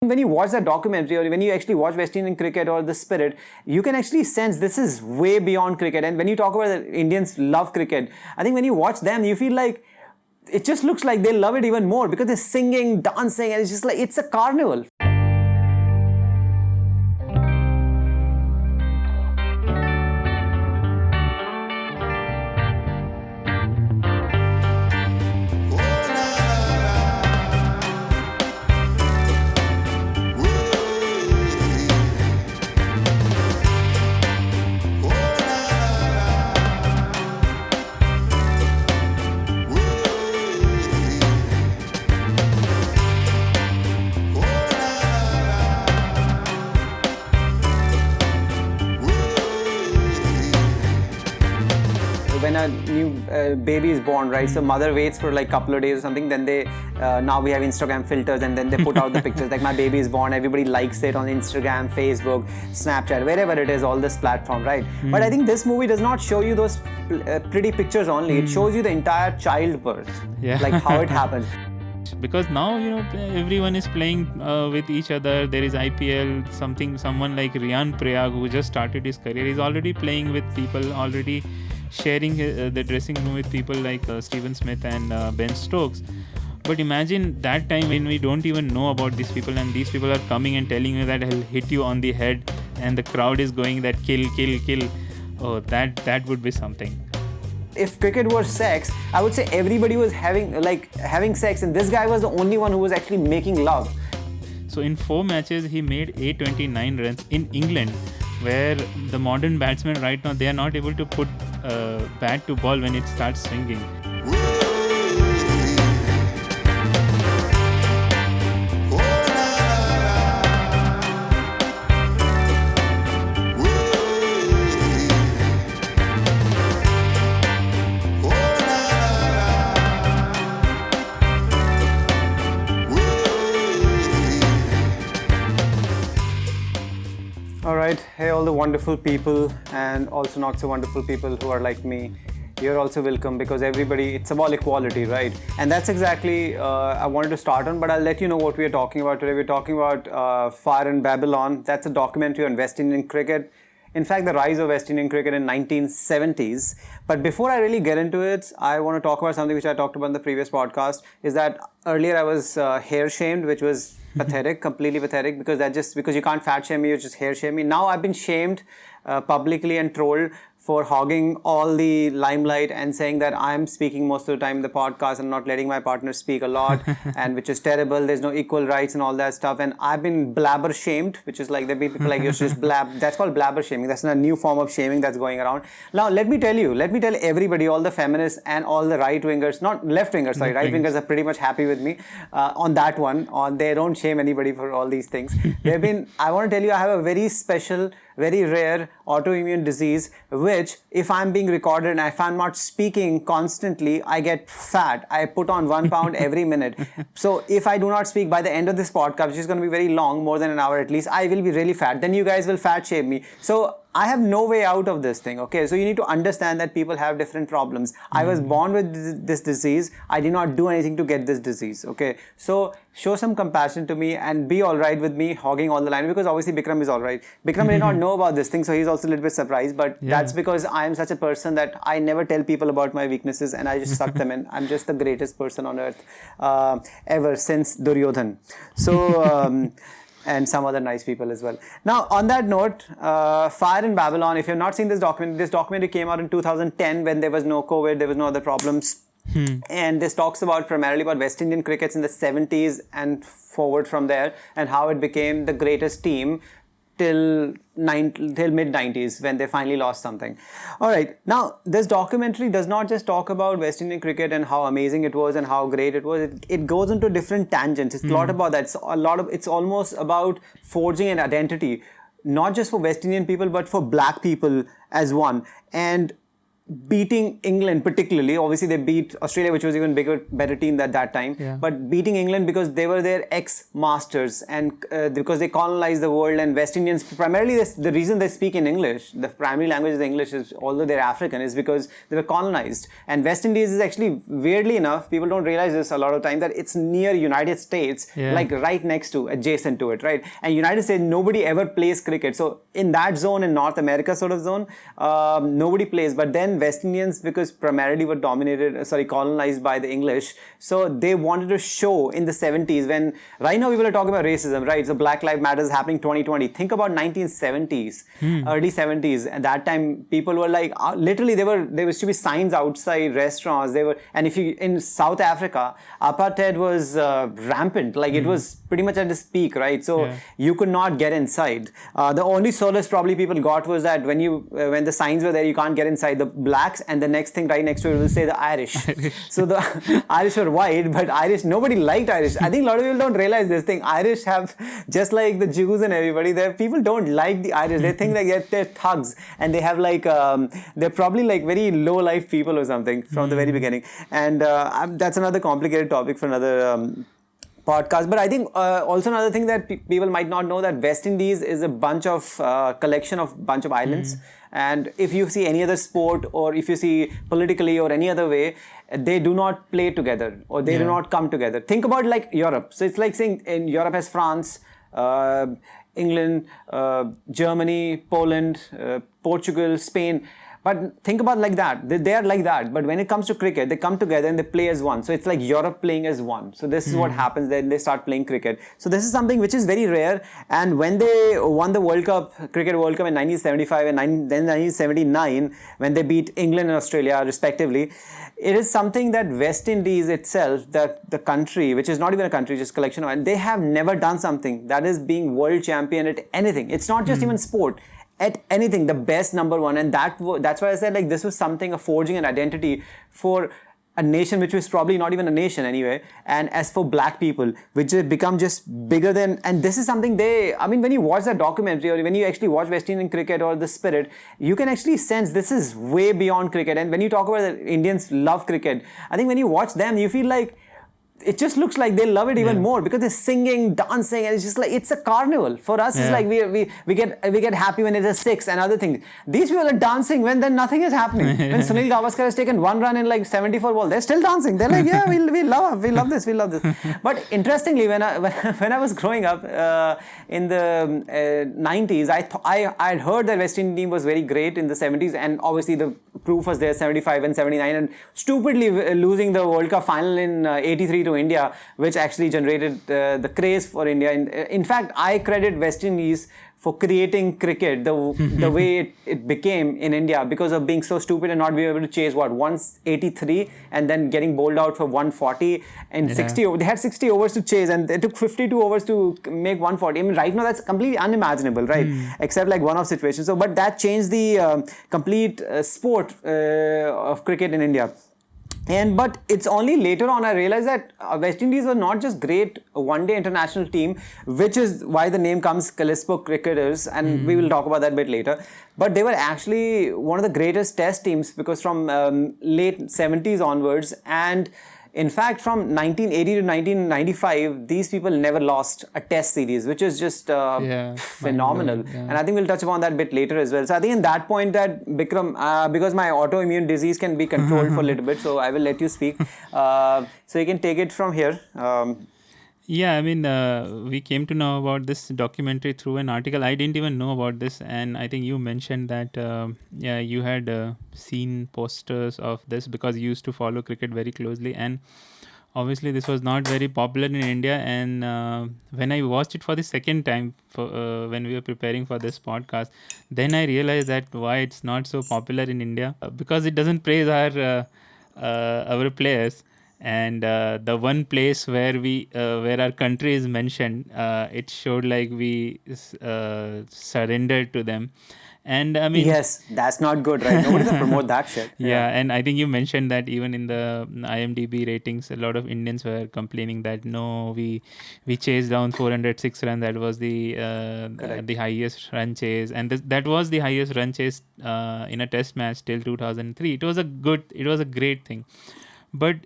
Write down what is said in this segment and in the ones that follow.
When you watch that documentary, or when you actually watch West Indian cricket or the spirit, you can actually sense this is way beyond cricket. And when you talk about that Indians love cricket, I think when you watch them, you feel like it just looks like they love it even more because they're singing, dancing, and it's just like it's a carnival. When a new baby is born, right? So mother waits for like a couple of days or something. Then they now we have Instagram filters, and then they put out the pictures. Like my baby is born, everybody likes it on Instagram, Facebook, Snapchat, wherever it is, all this platform, right? But I think this movie does not show you those pretty pictures only. It shows you the entire childbirth, like how it happens. Because now everyone is playing with each other. There is IPL, someone like Riyan Prayag, who just started his career, is already playing with people, already sharing the dressing room with people like Steven Smith and Ben Stokes. But imagine that time when we don't even know about these people, and these people are coming and telling you that I'll hit you on the head, and the crowd is going that kill. Oh, that would be something. If cricket was sex, I would say everybody was having sex, and this guy was the only one who was actually making love. So in 4 matches, he made 829 runs in England, where the modern batsmen right now, they are not able to put bat to ball when it starts swinging. Alright, hey all the wonderful people and also not so wonderful people who are like me. You're also welcome, because everybody, it's about equality, right? And that's exactly I wanted to start on, but I'll let you know what we are talking about today. We're talking about Fire in Babylon. That's a documentary on West Indian cricket. In fact, the rise of West Indian cricket in 1970s. But before I really get into it, I want to talk about something which I talked about in the previous podcast, is that earlier I was hair shamed, which was pathetic, completely pathetic, because you can't fat shame me, you just hair shame me. Now I've been shamed publicly and trolled for hogging all the limelight and saying that I'm speaking most of the time in the podcast and not letting my partner speak a lot, and which is terrible. There's no equal rights and all that stuff. And I've been blabber shamed, which is like there be people like you just blab. That's called blabber shaming. That's a new form of shaming that's going around. Now let me tell everybody, all the feminists and all the right wingers, not left wingers, sorry, right wingers are pretty much happy with me on that one. They don't shame anybody for all these things. I want to tell you, I have a very special, very rare autoimmune disease, which if I'm being recorded and if I'm not speaking constantly, I get fat. I put on 1 pound every minute. So if I do not speak by the end of this podcast, which is going to be very long, more than an hour at least, I will be really fat. Then you guys will fat shame me. So I have no way out of this thing, okay? So you need to understand that people have different problems. I was born with this disease. I did not do anything to get this disease, okay? So show some compassion to me and be all right with me hogging all the line, because obviously Bikram is all right. Bikram did not know about this thing, so he's also a little bit surprised, but that's because I am such a person that I never tell people about my weaknesses and I just suck them in. I'm just the greatest person on earth ever since Duryodhan. So... and some other nice people as well. Now, on that note, Fire in Babylon, if you've not seen this documentary came out in 2010 when there was no COVID, there was no other problems. And this talks primarily about West Indian crickets in the 70s and forward from there, and how it became the greatest team till mid-90s when they finally lost something. Alright, now this documentary does not just talk about West Indian cricket and how amazing it was and how great it was. It goes into different tangents. It's a lot about that. It's almost about forging an identity, not just for West Indian people, but for black people as one. And beating England particularly. Obviously, they beat Australia, which was even better team at that time. Yeah. But beating England because they were their ex-masters and because they colonized the world, and West Indians primarily the reason they speak in English, the primary language of English is, although they're African, is because they were colonized. And West Indies is actually, weirdly enough, people don't realize this a lot of time, that it's near United States, like right next to, adjacent to it, right? And United States, nobody ever plays cricket. So in that zone, in North America sort of zone, nobody plays. But then West Indians, because primarily were colonized by the English, so they wanted to show in the 70s, when right now people are talking about racism, right? So Black Lives Matter is happening 2020. Think about 1970s, early 70s. At that time, people were like, literally, there used to be signs outside restaurants. And if you, in South Africa, apartheid was rampant. Like it was pretty much at its peak, right? So you could not get inside. The only solace probably people got was that when the signs were there, you can't get inside, the blacks, and the next thing right next to it will say the Irish. So the Irish were white, but Irish, nobody liked Irish. I think a lot of people don't realize this thing. Irish have, just like the Jews and everybody, people don't like the Irish. They think like they're thugs, and they have like, they're probably like very low life people or something from the very beginning. And that's another complicated topic for another podcast. But I think also another thing that people might not know, that West Indies is a bunch of collection of bunch of islands. And if you see any other sport, or if you see politically or any other way, they do not play together, or they do not come together. Think about like Europe. So it's like saying in Europe has France, England, Germany, Poland, Portugal, Spain. But think about like that. They are like that. But when it comes to cricket, they come together and they play as one. So it's like Europe playing as one. So this is what happens. Then they start playing cricket. So this is something which is very rare. And when they won the World Cup, Cricket World Cup in 1975 and then 1979, when they beat England and Australia respectively, it is something that West Indies itself, the country, which is not even a country, just a collection of, and they have never done something that is being world champion at anything. It's not just even sport. At anything, the best number one. And that's why I said like this was something, a forging an identity for a nation which was probably not even a nation anyway. And as for black people, which have become just bigger than, and this is something when you watch that documentary, or when you actually watch West Indian cricket or the spirit, you can actually sense this is way beyond cricket. And when you talk about the Indians love cricket, I think when you watch them, you feel like, it just looks like they love it even more, because they're singing, dancing, and it's just like, it's a carnival. For us, it's like we get happy when it's a six and other things. These people are dancing when then nothing is happening. When Sunil Gavaskar has taken one run in like 74 balls, they're still dancing. They're like, yeah, we love this. But interestingly, when I was growing up in the 90s, I had heard that West Indian team was very great in the 70s, and obviously the proof was there, 75 and 79, and stupidly losing the World Cup final in 83 to India, which actually generated the craze for India. In fact, I credit West Indies for creating cricket the way it became in India, because of being so stupid and not being able to chase 183 and then getting bowled out for 140 and 60. They had 60 overs to chase, and it took 52 overs to make 140. I mean, right now that's completely unimaginable, right? Except like one-off situations. So, but that changed the complete sport of cricket in India. But it's only later on I realized that West Indies were not just great one-day international team, which is why the name comes Callisto Cricketers, and we will talk about that a bit later. But they were actually one of the greatest test teams, because from late 70s onwards, and in fact, from 1980 to 1995, these people never lost a test series, which is just phenomenal. And I think we'll touch upon that a bit later as well. So I think in that point that Bikram, because my autoimmune disease can be controlled for a little bit, so I will let you speak. So you can take it from here. Yeah, I mean, we came to know about this documentary through an article. I didn't even know about this, and I think you mentioned that, you had seen posters of this because you used to follow cricket very closely, and obviously this was not very popular in India. And when I watched it for the second time, when we were preparing for this podcast, then I realized that why it's not so popular in India, because it doesn't praise our players. And the one place where our country is mentioned, it showed like we surrendered to them. And I mean, Yes, that's not good, right? Nobody's gonna promote that shit. yeah, and I think you mentioned that even in the IMDb ratings, a lot of Indians were complaining that no, we chased down 406 runs. That was Correct. the highest run chase, and that was the highest run chase in a Test match till 2003. It was a great thing, but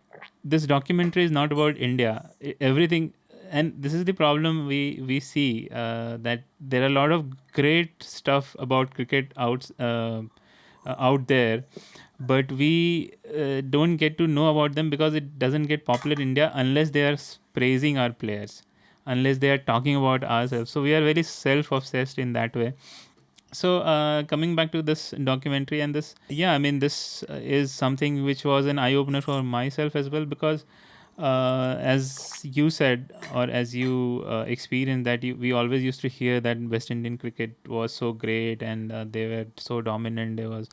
this documentary is not about India. Everything, and this is the problem we see, that there are a lot of great stuff about cricket out there, but we don't get to know about them because it doesn't get popular in India unless they are praising our players, unless they are talking about ourselves. So we are very self-obsessed in that way. So coming back to this documentary and this, yeah, I mean, this is something which was an eye-opener for myself as well, because as you said, or as you experienced, that we always used to hear that West Indian cricket was so great and they were so dominant. There was,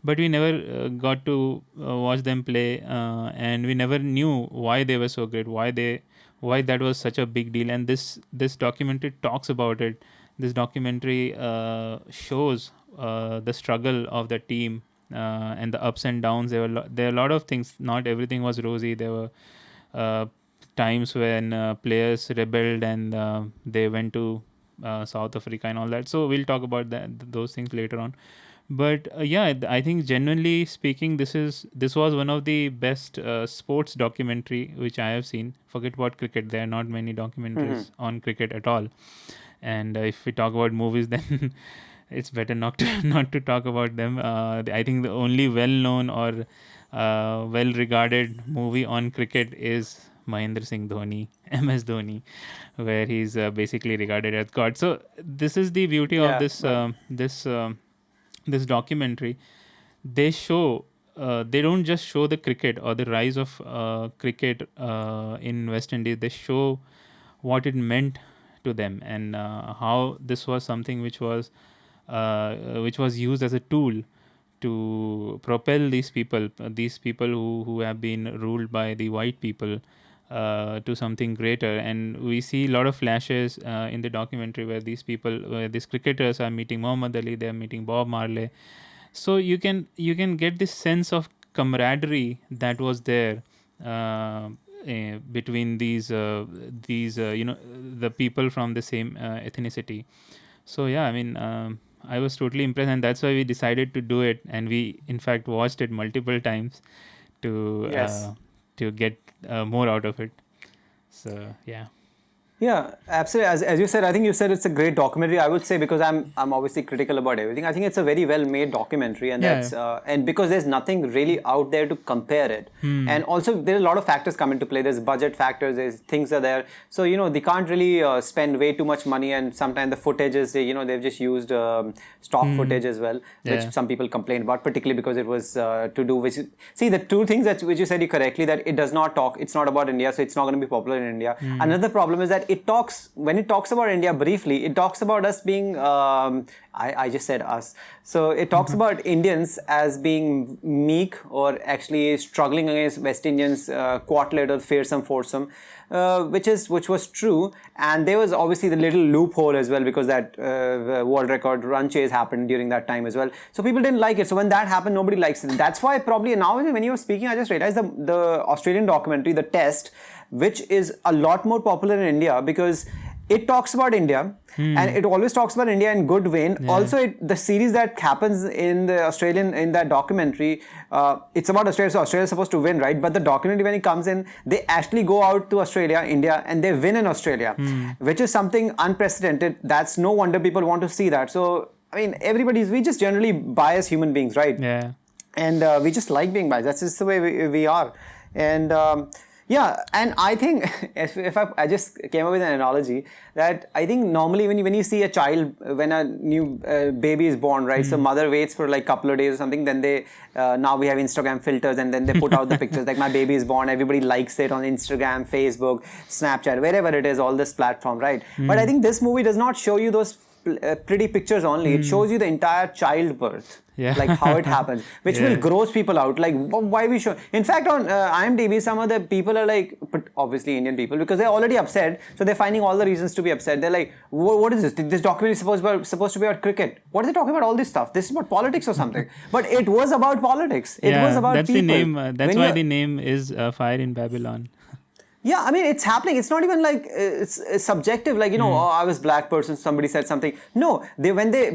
but we never got to watch them play, and we never knew why they were so great, why that was such a big deal. And this documentary talks about it. This documentary shows the struggle of the team, and the ups and downs. There are a lot of things. Not everything was rosy. There were uh, times when players rebelled and they went to South Africa and all that. So we'll talk about those things later on. But yeah, I think genuinely speaking, this was one of the best sports documentary which I have seen. Forget about cricket. There are not many documentaries on cricket at all. And if we talk about movies, then it's better not to not to talk about them. I think the only well-known or well-regarded movie on cricket is Mahendra Singh Dhoni, MS Dhoni, where he's basically regarded as God. So this is the beauty of Yeah, right. this documentary. They show, they don't just show the cricket or the rise of cricket in West Indies. They show what it meant to them, and how this was something which was used as a tool to propel these people who have been ruled by the white people, to something greater. And we see a lot of flashes in the documentary where these cricketers are meeting Muhammad Ali, they are meeting Bob Marley. So you can get this sense of camaraderie that was there, between the people from the same ethnicity. So yeah, I mean, I was totally impressed, and that's why we decided to do it. And we, in fact, watched it multiple times to Yes. get more out of it. So yeah. Yeah, absolutely. As you said, I think you said it's a great documentary. I would say, because I'm obviously critical about everything. I think it's a very well made documentary, and Yeah. and because there's nothing really out there to compare it. And also there are a lot of factors come into play. There's budget factors. There's things are there. So they can't really spend way too much money, and sometimes the footage is they've just used stock footage as well, which Yeah. some people complain about, particularly because it was to do with. See, the two things that which you said correctly, that it does not talk. It's not about India, so it's not going to be popular in India. Another problem is that when it talks about India briefly, it talks about us being, I just said us. So it talks about Indians as being meek, or actually struggling against West Indians, quart-later, fearsome, foursome, which was true. And there was obviously the little loophole as well, because that world record run chase happened during that time as well. So people didn't like it. So when that happened, nobody likes it. That's why probably now when you were speaking, I just realized the Australian documentary, The Test, which is a lot more popular in India, because it talks about India, and it always talks about India in good vein. Yeah. Also, the series that happens in that documentary, it's about Australia. So Australia is supposed to win, right? But the documentary, when it comes in, they actually go out to Australia, India, and they win in Australia, which is something unprecedented. That's no wonder people want to see that. So I mean, we just generally bias human beings, right? Yeah. And we just like being biased. That's just the way we are. And yeah, and I think if I just came up with an analogy, that I think normally when you see a child, when a new baby is born, right? So mother waits for like a couple of days or something. Then they now we have Instagram filters, and then they put out the pictures like my baby is born. Everybody likes it on Instagram, Facebook, Snapchat, wherever it is, all this platform, right? But I think this movie does not show you those pretty pictures only. It shows you the entire childbirth. Yeah. Like how it happens, which will gross people out. Like, why we show? In fact, on IMDb, some of the people are like, but obviously Indian people, because they're already upset, so they're finding all the reasons to be upset. They're like, what is this? This documentary is supposed to be about cricket. What are they talking about? All this stuff. This is about politics or something. But it was about politics. It was about that's people. the name. That's why the name is Fire in Babylon. Yeah, I mean, it's happening. It's not even like it's subjective. Like, oh, I was black person. Somebody said something. No,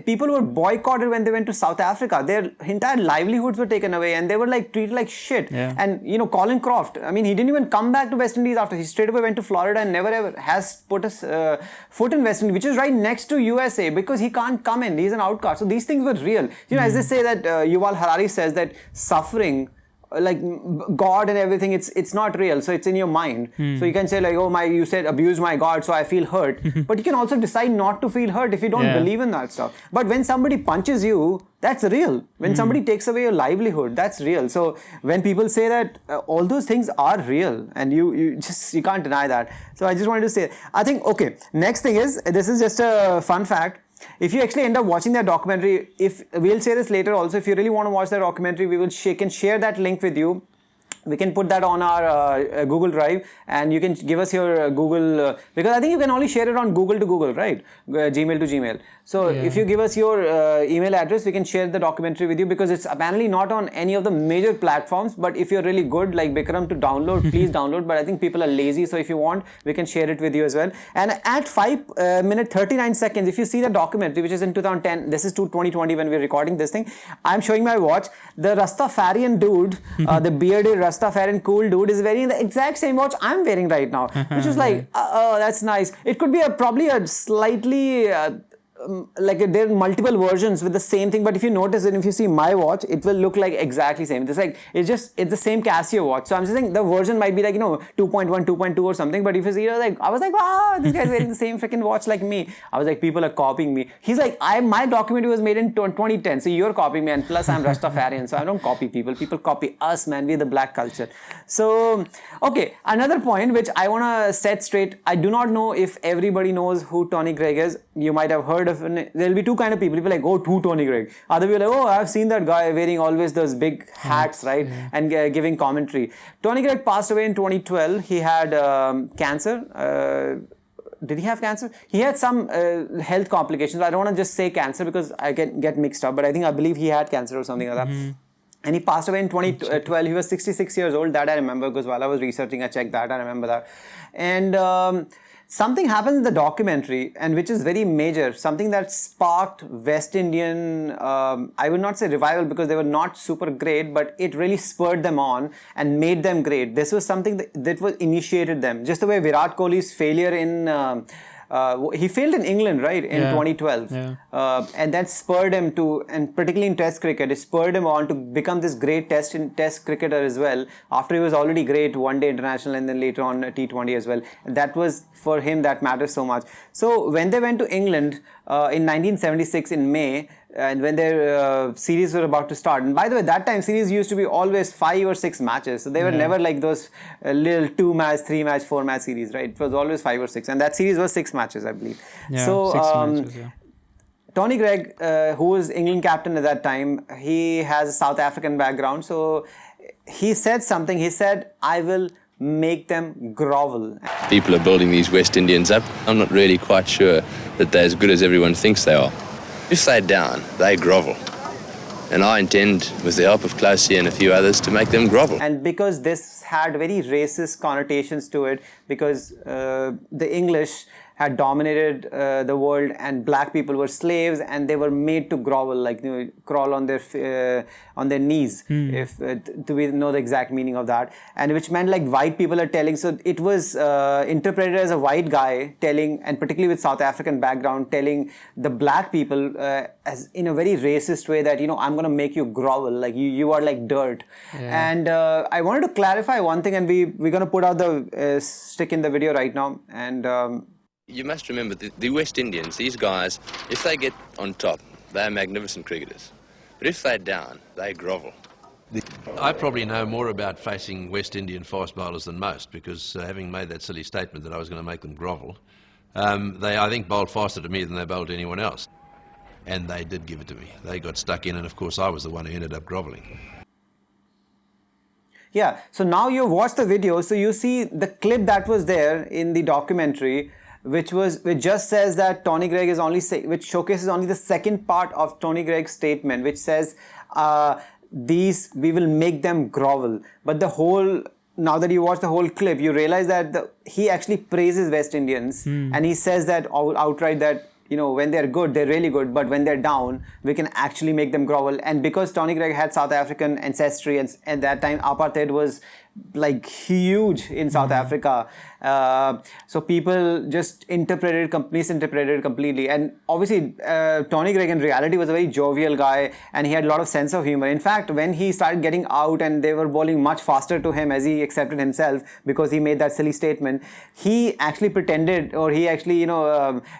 people were boycotted when they went to South Africa. Their entire livelihoods were taken away, and they were like treated like shit. Yeah. And Colin Croft. I mean, he didn't even come back to West Indies after. He straight away went to Florida and never ever has put a foot in West Indies, which is right next to USA, because he can't come in. He's an outcast. So these things were real. As they say that Yuval Harari says that suffering, like God and everything, it's not real, so it's in your mind. So you can say like, oh you said abuse my God, so I feel hurt. But you can also decide not to feel hurt if you don't believe in that stuff. But when somebody punches you, that's real. When somebody takes away your livelihood, that's real. So when people say that all those things are real, and you can't deny that. So I just wanted to say, I think, okay, next thing is, this is just a fun fact. If you actually end up watching that documentary, if we'll say this later also, if you really want to watch that documentary, we will can share that link with you. We can put that on our Google Drive, and you can give us your Google, because I think you can only share it on Google to Google, right? Gmail to Gmail. So if you give us your email address, we can share the documentary with you, because it's apparently not on any of the major platforms. But if you're really good, like Bikram, to download, please download. But I think people are lazy, so if you want, we can share it with you as well. And at 5 minutes 39 seconds, if you see the documentary, which is in 2010, this is 2020 when we're recording this thing, I'm showing my watch. The Rastafarian dude, the bearded Rastafarian cool dude, is wearing the exact same watch I'm wearing right now, which is like, oh, that's nice. It could be probably a slightly like there are multiple versions with the same thing, but if you notice it, if you see my watch, it will look like exactly same. It's the same Casio watch. So I'm just saying the version might be like 2.1, 2.2 or something. But if you see, I was like, wow, this guy's wearing the same freaking watch like me. I was like, people are copying me. He's like, my documentary was made in 2010, so you're copying me, and plus I'm Rastafarian, so I don't copy people. People copy us, man. We're the black culture. So okay, another point which I want to set straight. I do not know if everybody knows who Tony Gregg is. You might have heard of. There'll be two kind of people. People like, oh, who Tony Gregg? Other people like, oh, I've seen that guy wearing always those big hats, right? Yeah. And giving commentary. Tony Gregg passed away in 2012. He had cancer. Did he have cancer? He had some health complications. I don't want to just say cancer because I can get mixed up, but I believe he had cancer or something like that. And he passed away in 2012. He was 66 years old. That I remember, because while I was researching, I checked that. I remember that. And something happened in the documentary, and which is very major, something that sparked West Indian, I would not say revival, because they were not super great, but it really spurred them on and made them great. This was something that was initiated them. Just the way Virat Kohli's failure in... he failed in England, right, in 2012. Yeah. And that spurred him to, and particularly in Test cricket, it spurred him on to become this great Test cricketer as well. After he was already great one-day international, and then later on T20 as well. And that was, for him, that matters so much. So when they went to England in 1976 in May, and when their series were about to start, and by the way, that time series used to be always 5 or 6 matches, so they were never like those little 2-match, 3-match, 4-match series, right? It was always 5 or 6, and that series was 6 matches, I believe. Yeah, so 6 matches, yeah. Tony Gregg, who was England captain at that time, he has a South African background, so he said something. He said, I will make them grovel. People are building these West Indians up. I'm not really quite sure that they're as good as everyone thinks they are. If they're down, they grovel. And I intend, with the help of Klausy and a few others, to make them grovel. And because this had very racist connotations to it, because the English had dominated the world, and black people were slaves, and they were made to grovel, like crawl on their knees, if to know the exact meaning of that, and which meant like white people are telling. So it was interpreted as a white guy telling, and particularly with South African background, telling the black people as in a very racist way that I'm going to make you grovel, like you are like dirt. Yeah. And I wanted to clarify one thing, and we're going to put out the stick in the video right now, and. You must remember the West Indians, these guys, if they get on top, they're magnificent cricketers. But if they're down, they grovel. I probably know more about facing West Indian fast bowlers than most, because having made that silly statement that I was going to make them grovel, They, I think, bowled faster to me than they bowled to anyone else. And they did give it to me. They got stuck in, and of course I was the one who ended up grovelling. Yeah, so now you watch the video, so you see the clip that was there in the documentary, which just says that Tony Greig is which showcases only the second part of Tony Greig's statement, which says we will make them grovel. But now that you watch the whole clip, you realize that he actually praises West Indians, and he says that outright that, when they're good, they're really good, but when they're down, we can actually make them grovel. And because Tony Greig had South African ancestry, and at that time apartheid was like huge in South Africa, so people just misinterpreted it completely. And obviously Tony Greig in reality was a very jovial guy, and he had a lot of sense of humor. In fact, when he started getting out and they were bowling much faster to him, as he accepted himself because he made that silly statement, he actually pretended, or he actually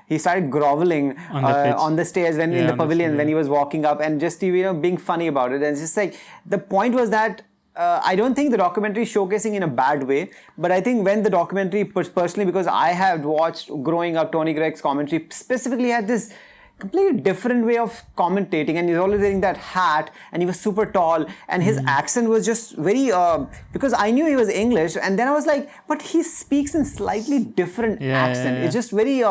he started groveling on the stairs when in the pavilion when he was walking up, and just being funny about it. And it's just like, the point was that I don't think the documentary is showcasing in a bad way, but I think when the documentary, personally, because I have watched growing up Tony Greig's commentary, specifically had this completely different way of commentating, and he's always wearing that hat, and he was super tall, and his accent was just very because I knew he was English, and then I was like, but he speaks in slightly different accent. It's just very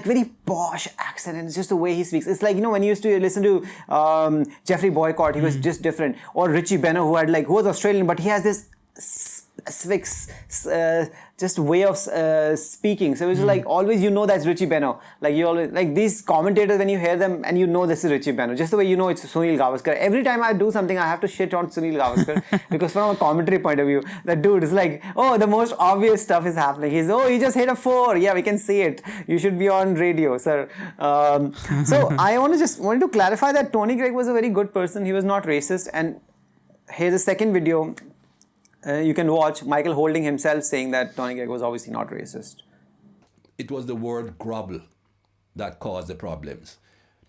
very posh accent, and it's just the way he speaks. It's like, when you used to listen to Jeffrey Boycott, he was just different, or Richie Benaud, who was Australian, but he has this specific just way of speaking. So it was like, always that's Richie Benaud. Like, you always, like, these commentators, when you hear them and this is Richie Benaud, just the way it's Sunil Gavaskar. Every time I do something, I have to shit on Sunil Gavaskar because from a commentary point of view, that dude is like, the most obvious stuff is happening. He just hit a 4. Yeah, we can see it. You should be on radio, sir. So I wanted to clarify that Tony Greig was a very good person. He was not racist. And here's the second video. You can watch Michael Holding himself saying that Tony Greig was obviously not racist. It was the word grovel that caused the problems.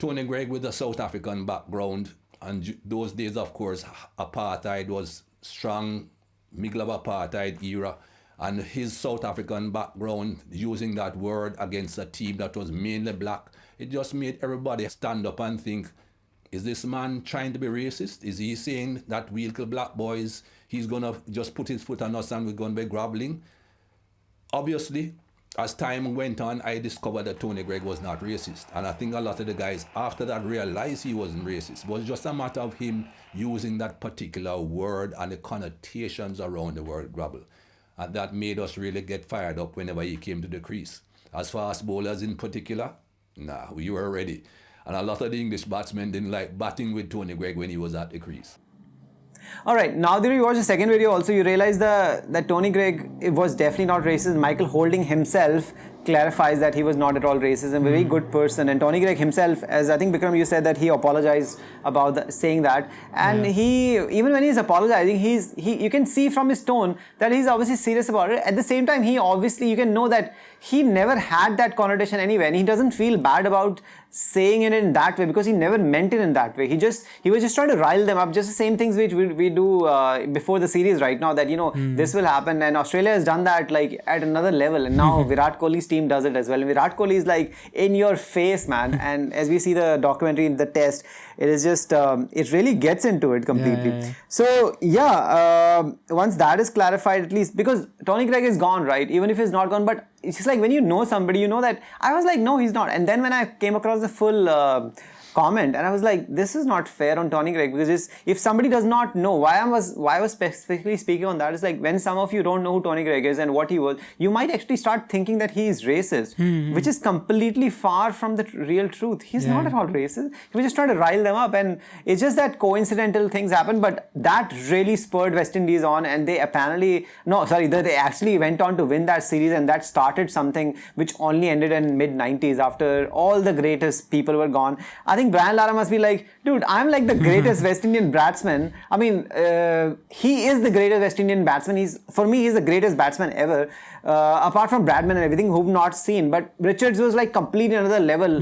Tony Greig with a South African background, and those days, of course, apartheid was strong, middle of apartheid era, and his South African background, using that word against a team that was mainly black, it just made everybody stand up and think, is this man trying to be racist? Is he saying that we'll kill black boys? He's going to just put his foot on us and we're going to be groveling? Obviously, as time went on, I discovered that Tony Greig was not racist. And I think a lot of the guys after that realized he wasn't racist. It was just a matter of him using that particular word and the connotations around the word grovel. And that made us really get fired up whenever he came to the crease. As fast bowlers in particular, we were ready. And a lot of the English batsmen didn't like batting with Tony Greig when he was at the crease. All right, now that you watch the second video also, you realize that Tony Greig was definitely not racist. Michael Holding himself clarifies that he was not at all racist and a very good person. And Tony Greig himself, as I think Bikram, you said that he apologized about saying that. And he, even when he's apologizing, you can see from his tone that he's obviously serious about it. At the same time, you can know that he never had that connotation anyway, and he doesn't feel bad about saying it in that way because he never meant it in that way. He was just trying to rile them up, just the same things which we do before the series right now, that this will happen, and Australia has done that like at another level, and now Virat Kohli's team does it as well. And Virat Kohli is like in your face, man, and as we see the documentary in the test, it is just it really gets into it completely. So once that is clarified, at least, because Tony Greig is gone, right? Even if he's not gone, but it's just like when you know somebody, you know that. I was like, no, he's not. And then when I came across the full comment, and I was like, this is not fair on Tony Greig, because if somebody does not know, why I was specifically speaking on that is like, when some of you don't know who Tony Greig is and what he was, you might actually start thinking that he is racist, which is completely far from the real truth. He's not at all racist. He was just trying to rile them up, and it's just that coincidental things happen, but that really spurred West Indies on, and they they actually went on to win that series, and that started something which only ended in mid-90s after all the greatest people were gone. I think Brian Lara must be like, dude, I'm like the greatest West Indian batsman. I mean, he is the greatest West Indian batsman. For me, he's the greatest batsman ever, apart from Bradman and everything, who've not seen. But Richards was like completely another level.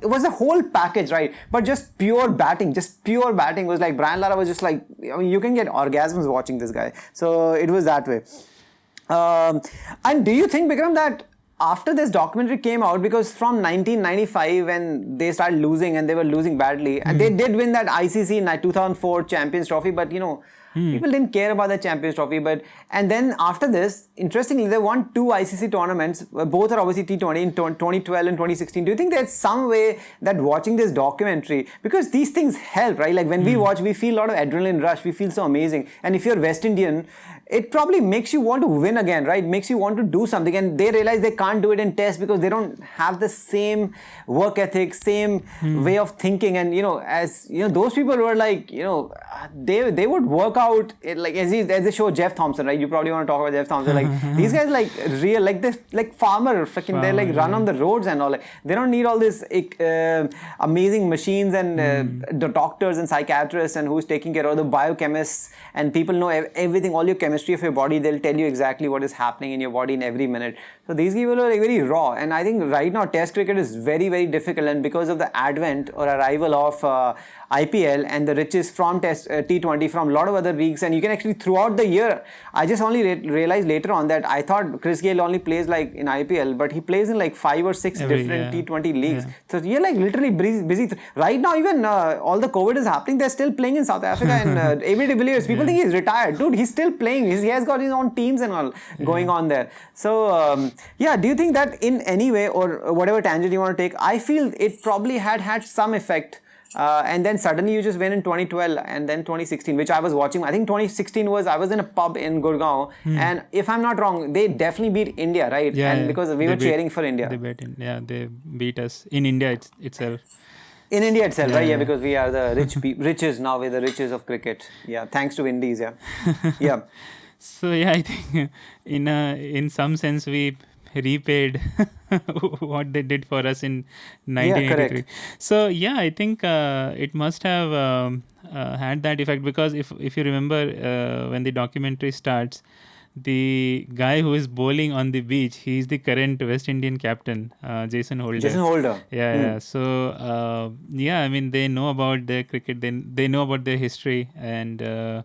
It was a whole package, right? But just pure batting was like, Brian Lara was just like, I mean, you can get orgasms watching this guy. So it was that way. And do you think, Bikram, that after this documentary came out, because from 1995 when they started losing and they were losing badly, and they did win that ICC 2004 Champions Trophy, but people didn't care about the Champions Trophy. And then after this, interestingly, they won 2 ICC tournaments. Both are obviously T20 in 2012 and 2016. Do you think there's some way that watching this documentary, because these things help, right? Like when we watch, we feel a lot of adrenaline rush. We feel so amazing. And if you're West Indian, it probably makes you want to win again, right? Makes you want to do something. And they realize they can't do it in test because they don't have the same work ethic, same way of thinking. And those people were like, they would work out like as they show Jeff Thompson, right? You probably want to talk about Jeff Thompson. Like these guys, like real, like this, like farmer, freaking, they like run on the roads and all. Like they don't need all this amazing machines and the doctors and psychiatrists and who's taking care of the biochemists, and people know everything, all your chemistry of your body. They'll tell you exactly what is happening in your body in every minute. So these people are like very raw, and I think right now Test cricket is very, very difficult, and because of the advent or arrival of IPL and the riches from Test T20 from a lot of other leagues, and you can actually throughout the year. I just only realized later on that I thought Chris Gayle only plays like in IPL, but he plays in like 5 or 6 different T20 leagues. So you're like literally busy. Right now, even all the COVID is happening, they're still playing in South Africa, and AB de Villiers, people think he's retired. Dude, he's still playing. He has got his own teams and all going on there. So do you think that in any way, or whatever tangent you want to take, I feel it probably had some effect. And then suddenly you just win in 2012 and then 2016, which I was watching. I think 2016 I was in a pub in Gurgaon, and if I'm not wrong, they definitely beat India, right? Yeah, and because we were cheering for India. They beat us in India itself. In India itself, right? Yeah, because we are the riches now. We're the riches of cricket. Yeah, thanks to Indies. Yeah, yeah. So I think in some sense we repaid what they did for us in 1983. Correct. So I think it must have had that effect, because if you remember when the documentary starts, the guy who is bowling on the beach, he's the current West Indian captain, Jason Holder. Jason Holder. Yeah. So I mean, they know about their cricket, they know about their history, and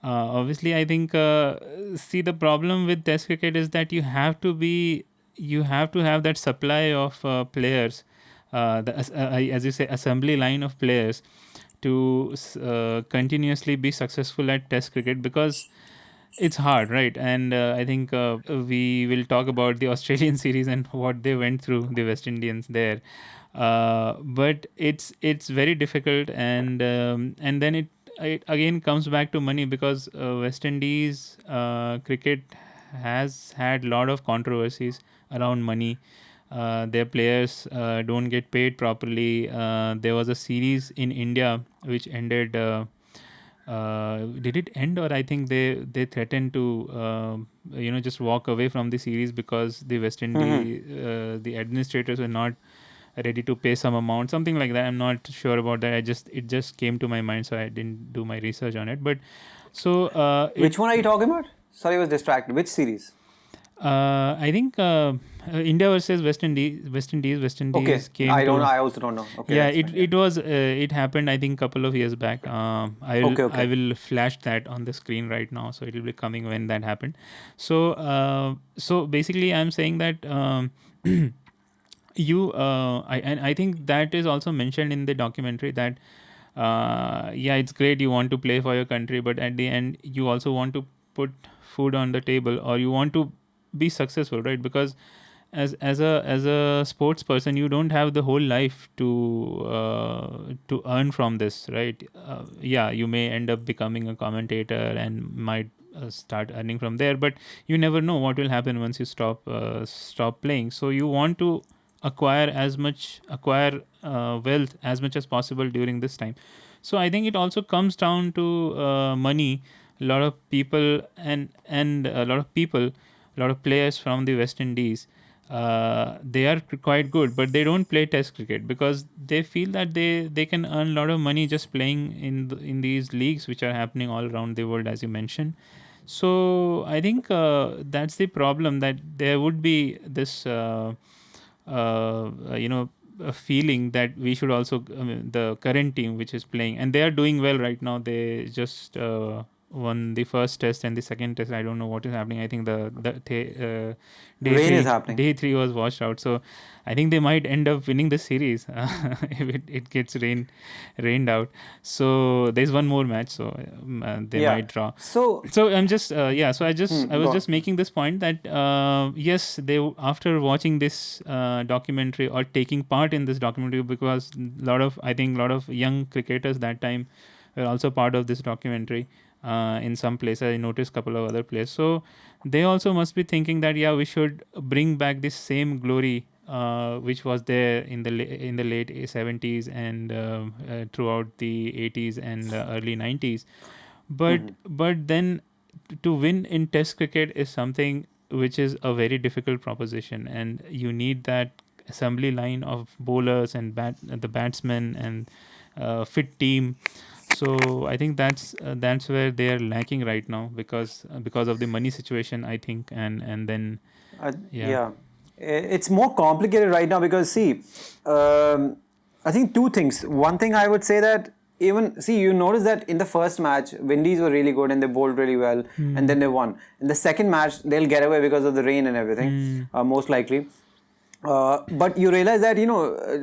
obviously, I think the problem with Test cricket is that you have to have that supply of players, as you say, assembly line of players to continuously be successful at Test cricket, because it's hard, right? And I think we will talk about the Australian series and what they went through, the West Indians there. But it's very difficult, and then it again comes back to money, because West Indies cricket has had a lot of controversies around money. Their players don't get paid properly. There was a series in India which ended. Did it end, or I think they threatened to just walk away from the series because the West Indies the administrators were not ready to pay some amount, something like that. I'm not sure about that. It just came to my mind, so I didn't do my research on it. But so which one are you talking about? Sorry, I was distracted. Which series? I think India versus West Indies. Okay. Came I don't know. I also don't know. Okay. Yeah, it happened, I think, a couple of years back. I will flash that on the screen right now, so it will be coming when that happened. So basically, I'm saying that I think that is also mentioned in the documentary that it's great you want to play for your country, but at the end you also want to put food on the table, or you want to be successful, right? Because as a sports person, you don't have the whole life to earn from this, right? You may end up becoming a commentator and might start earning from there, but you never know what will happen once you stop playing. So you want to acquire wealth as much as possible during this time. So I think it also comes down to money. A lot of people and a lot of players from the West Indies, they are quite good, but they don't play Test cricket because they feel that they can earn a lot of money just playing in these leagues which are happening all around the world, as you mentioned. So I think that's the problem, that there would be this a feeling that we should also the current team which is playing, and they are doing well right now, they just won the first test and the second test. I don't know what is happening. I think day Rain three, is happening. Day 3 was washed out. So I think they might end up winning the series if it gets rained out. So there's one more match, so they might draw. So I'm just I was just making this point that yes, they, after watching this documentary or taking part in this documentary, because a lot of young cricketers that time were also part of this documentary. In some places, I noticed a couple of other places. So they also must be thinking that we should bring back this same glory which was there in the late 70s and throughout the 80s and early 90s. But then to win in Test cricket is something which is a very difficult proposition, and you need that assembly line of bowlers and the batsmen and fit team. So I think that's where they are lacking right now because of the money situation, I think, and then it's more complicated right now because see, I think two things. One thing I would say that you notice that in the first match, Windies were really good and they bowled really well, and then they won. In the second match, they'll get away because of the rain and everything, most likely. But you realize that,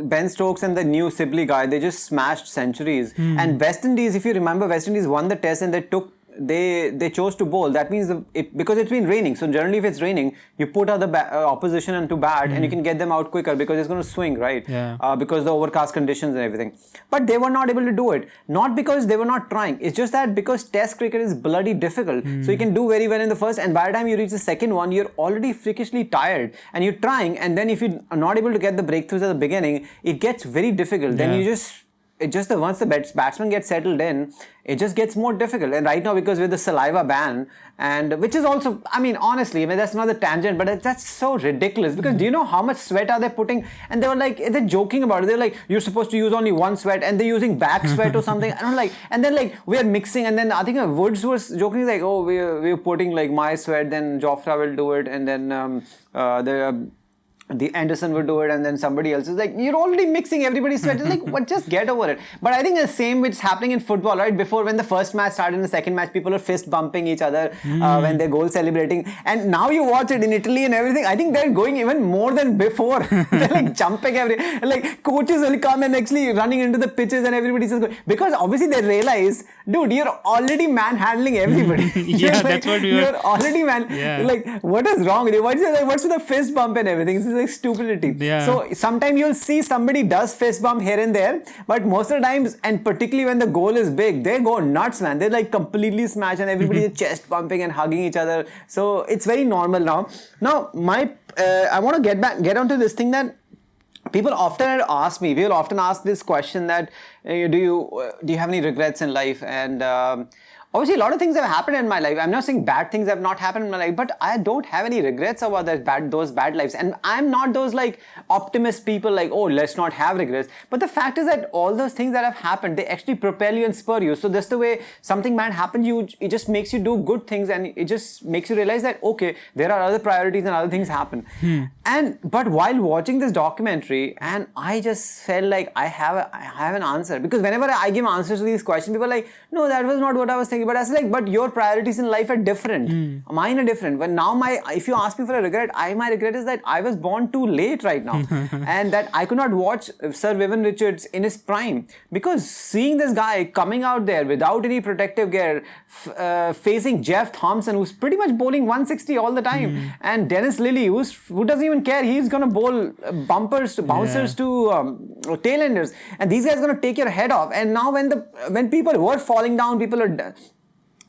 Ben Stokes and the new Sibley guy, they just smashed centuries. And West Indies, if you remember, West Indies won the test and they chose to bowl. That means because it's been raining. So generally, if it's raining, you put out the opposition into bat and you can get them out quicker because it's going to swing, right? Because of the overcast conditions and everything. But they were not able to do it. Not because they were not trying. It's just that because Test cricket is bloody difficult. So you can do very well in the first, and by the time you reach the second one, you're already freakishly tired and you're trying. And then if you're not able to get the breakthroughs at the beginning, it gets very difficult. Then once the batsman gets settled in, it just gets more difficult. And right now, because with the saliva ban, and which is also, honestly, that's not a tangent, but that's so ridiculous. Because do you know how much sweat are they putting? And they were like, they're joking about it. They're like, you're supposed to use only one sweat, and they're using back sweat or something. And I'm like, and then like we are mixing, and then I think Woods was joking like, oh, we're putting like my sweat, then Jofra will do it, and then the Anderson would do it, and then somebody else is like, you're already mixing everybody's sweat. It's like, what? Just get over it. But I think the same which is happening in football, right? Before, when the first match started and the second match, people are fist bumping each other when they're goal celebrating. And now you watch it in Italy and everything. I think they're going even more than before. They're like jumping like coaches will come and actually running into the pitches and everybody's just going, because obviously they realize, dude, you're already manhandling everybody. That's what you're already like, what is wrong with you? What's with the fist bump and everything? This is like stupidity. So sometimes you'll see somebody does fist bump here and there, but most of the times, and particularly when the goal is big, they go nuts, man. They're like completely smashed and everybody is chest bumping and hugging each other. So it's very normal now. Now, I want to get onto this thing that people often ask this question that do you have any regrets in life? And obviously, a lot of things have happened in my life. I'm not saying bad things have not happened in my life, but I don't have any regrets about those bad lives. And I'm not those like optimist people like, oh, let's not have regrets. But the fact is that all those things that have happened, they actually propel you and spur you. So that's the way something bad happened, it just makes you do good things, and it just makes you realize that, okay, there are other priorities and other things happen. But while watching this documentary, and I just felt like I have an answer. Because whenever I give answers to these questions, people are like, no, that was not what I was thinking. But I was like, but your priorities in life are different. Mine are different. But now if you ask me for a regret, my regret is that I was born too late right now. And that I could not watch Sir Vivian Richards in his prime. Because seeing this guy coming out there without any protective gear, facing Jeff Thompson, who's pretty much bowling 160 all the time, and Dennis Lillee, who doesn't even care. He's going to bowl bouncers to tailenders. And these guys are going to take your head off. And now when people were falling down, people are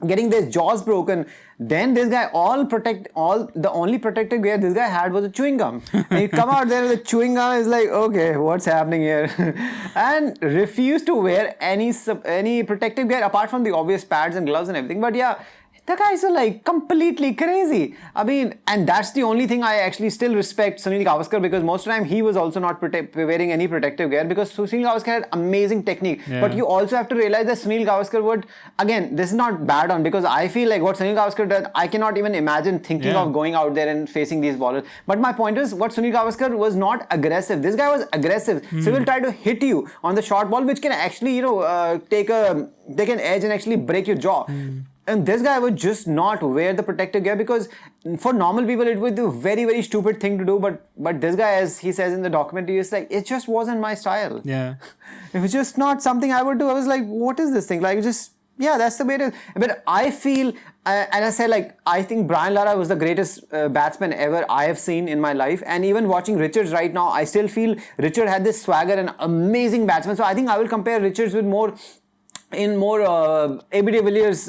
getting their jaws broken, then this guy the only protective gear this guy had was a chewing gum. And you come out there with a chewing gum, is like, okay, what's happening here? And refused to wear any protective gear apart from the obvious pads and gloves and everything. But yeah, the guys are like completely crazy. And that's the only thing I actually still respect Sunil Gavaskar, because most of the time he was also not wearing any protective gear, because Sunil Gavaskar had amazing technique. But you also have to realize that Sunil Gavaskar would, again, this is not bad on, because I feel like what Sunil Gavaskar does, I cannot even imagine thinking of going out there and facing these bowlers. But my point is, what Sunil Gavaskar was not aggressive. This guy was aggressive. So he will try to hit you on the short ball, which can actually, take an edge and actually break your jaw. And this guy would just not wear the protective gear because for normal people it would be a very, very stupid thing to do. But this guy, as he says in the documentary, is like, it just wasn't my style. Yeah. It was just not something I would do. I was like, what is this thing? Like, just, yeah, that's the way it is. But I feel, and I say, like, I think Brian Lara was the greatest batsman ever I have seen in my life. And even watching Richards right now, I still feel Richard had this swagger and amazing batsman. So I think I will compare Richards with more A.B. de Villiers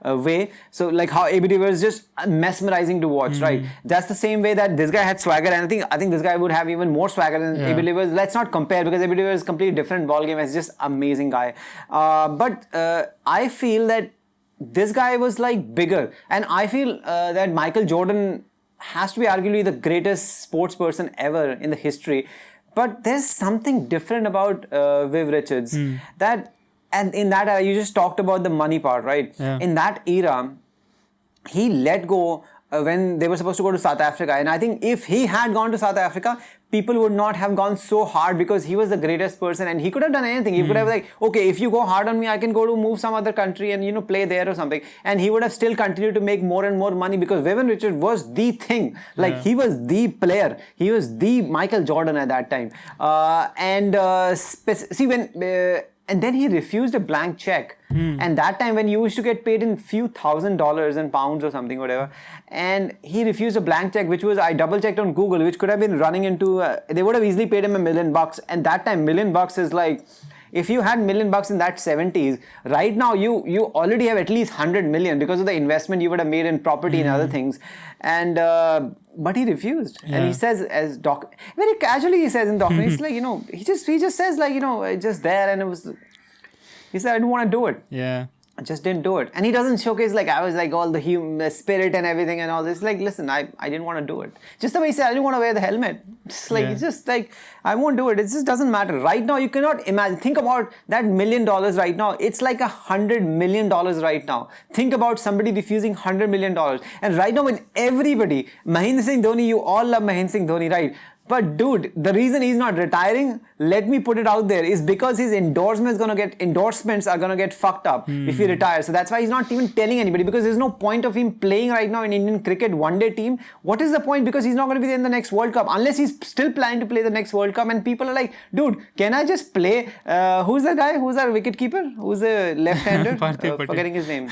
way. So like how A.B. de Villiers just mesmerizing to watch, right? That's the same way that this guy had swagger, and I think this guy would have even more swagger than A.B. de Villiers. Let's not compare because A.B. de Villiers is a completely different ball game. It's just amazing guy. But I feel that this guy was like bigger, and I feel that Michael Jordan has to be arguably the greatest sports person ever in the history. But there's something different about Viv Richards that. And in that era, you just talked about the money part, right? Yeah. In that era, he let go when they were supposed to go to South Africa. And I think if he had gone to South Africa, people would not have gone so hard because he was the greatest person and he could have done anything. He could have like, okay, if you go hard on me, I can go to move some other country and, you know, play there or something. And he would have still continued to make more and more money because Vivian Richards was the thing. Like he was the player. He was the Michael Jordan at that time. See, when... and then he refused a blank check. And that time when you used to get paid in few $1,000s and pounds or something, whatever. And he refused a blank check, which was, I double checked on Google, which could have been running into, they would have easily paid him $1 million. And that time, $1 million is like, if you had $1 million in that 70s, right now you already have at least 100 million because of the investment you would have made in property and other things. And, but he refused. Yeah. And he says, very casually he says in documentary, he's like, you know, he just says like, you know, it's just there and it was, he said, I didn't want to do it. Yeah. I just didn't do it. And he doesn't showcase like I was like all the human spirit and everything and all this. Like, listen, I didn't want to do it. Just the way he said, I didn't want to wear the helmet. It's like, it's just like, I won't do it. It just doesn't matter. Right now, you cannot imagine. Think about that $1 million right now. It's like $100 million right now. Think about somebody refusing $100 million. And right now, when everybody, Mahendra Singh Dhoni, you all love Mahendra Singh Dhoni, right? But dude, the reason he's not retiring, let me put it out there, is because his endorsements are gonna get fucked up if he retires. So that's why he's not even telling anybody, because there's no point of him playing right now in Indian cricket one-day team. What is the point? Because he's not gonna be there in the next World Cup unless he's still planning to play the next World Cup. And people are like, dude, can I just play? Who's the guy? Who's our wicket keeper? Who's the left-hander? Forgetting his name.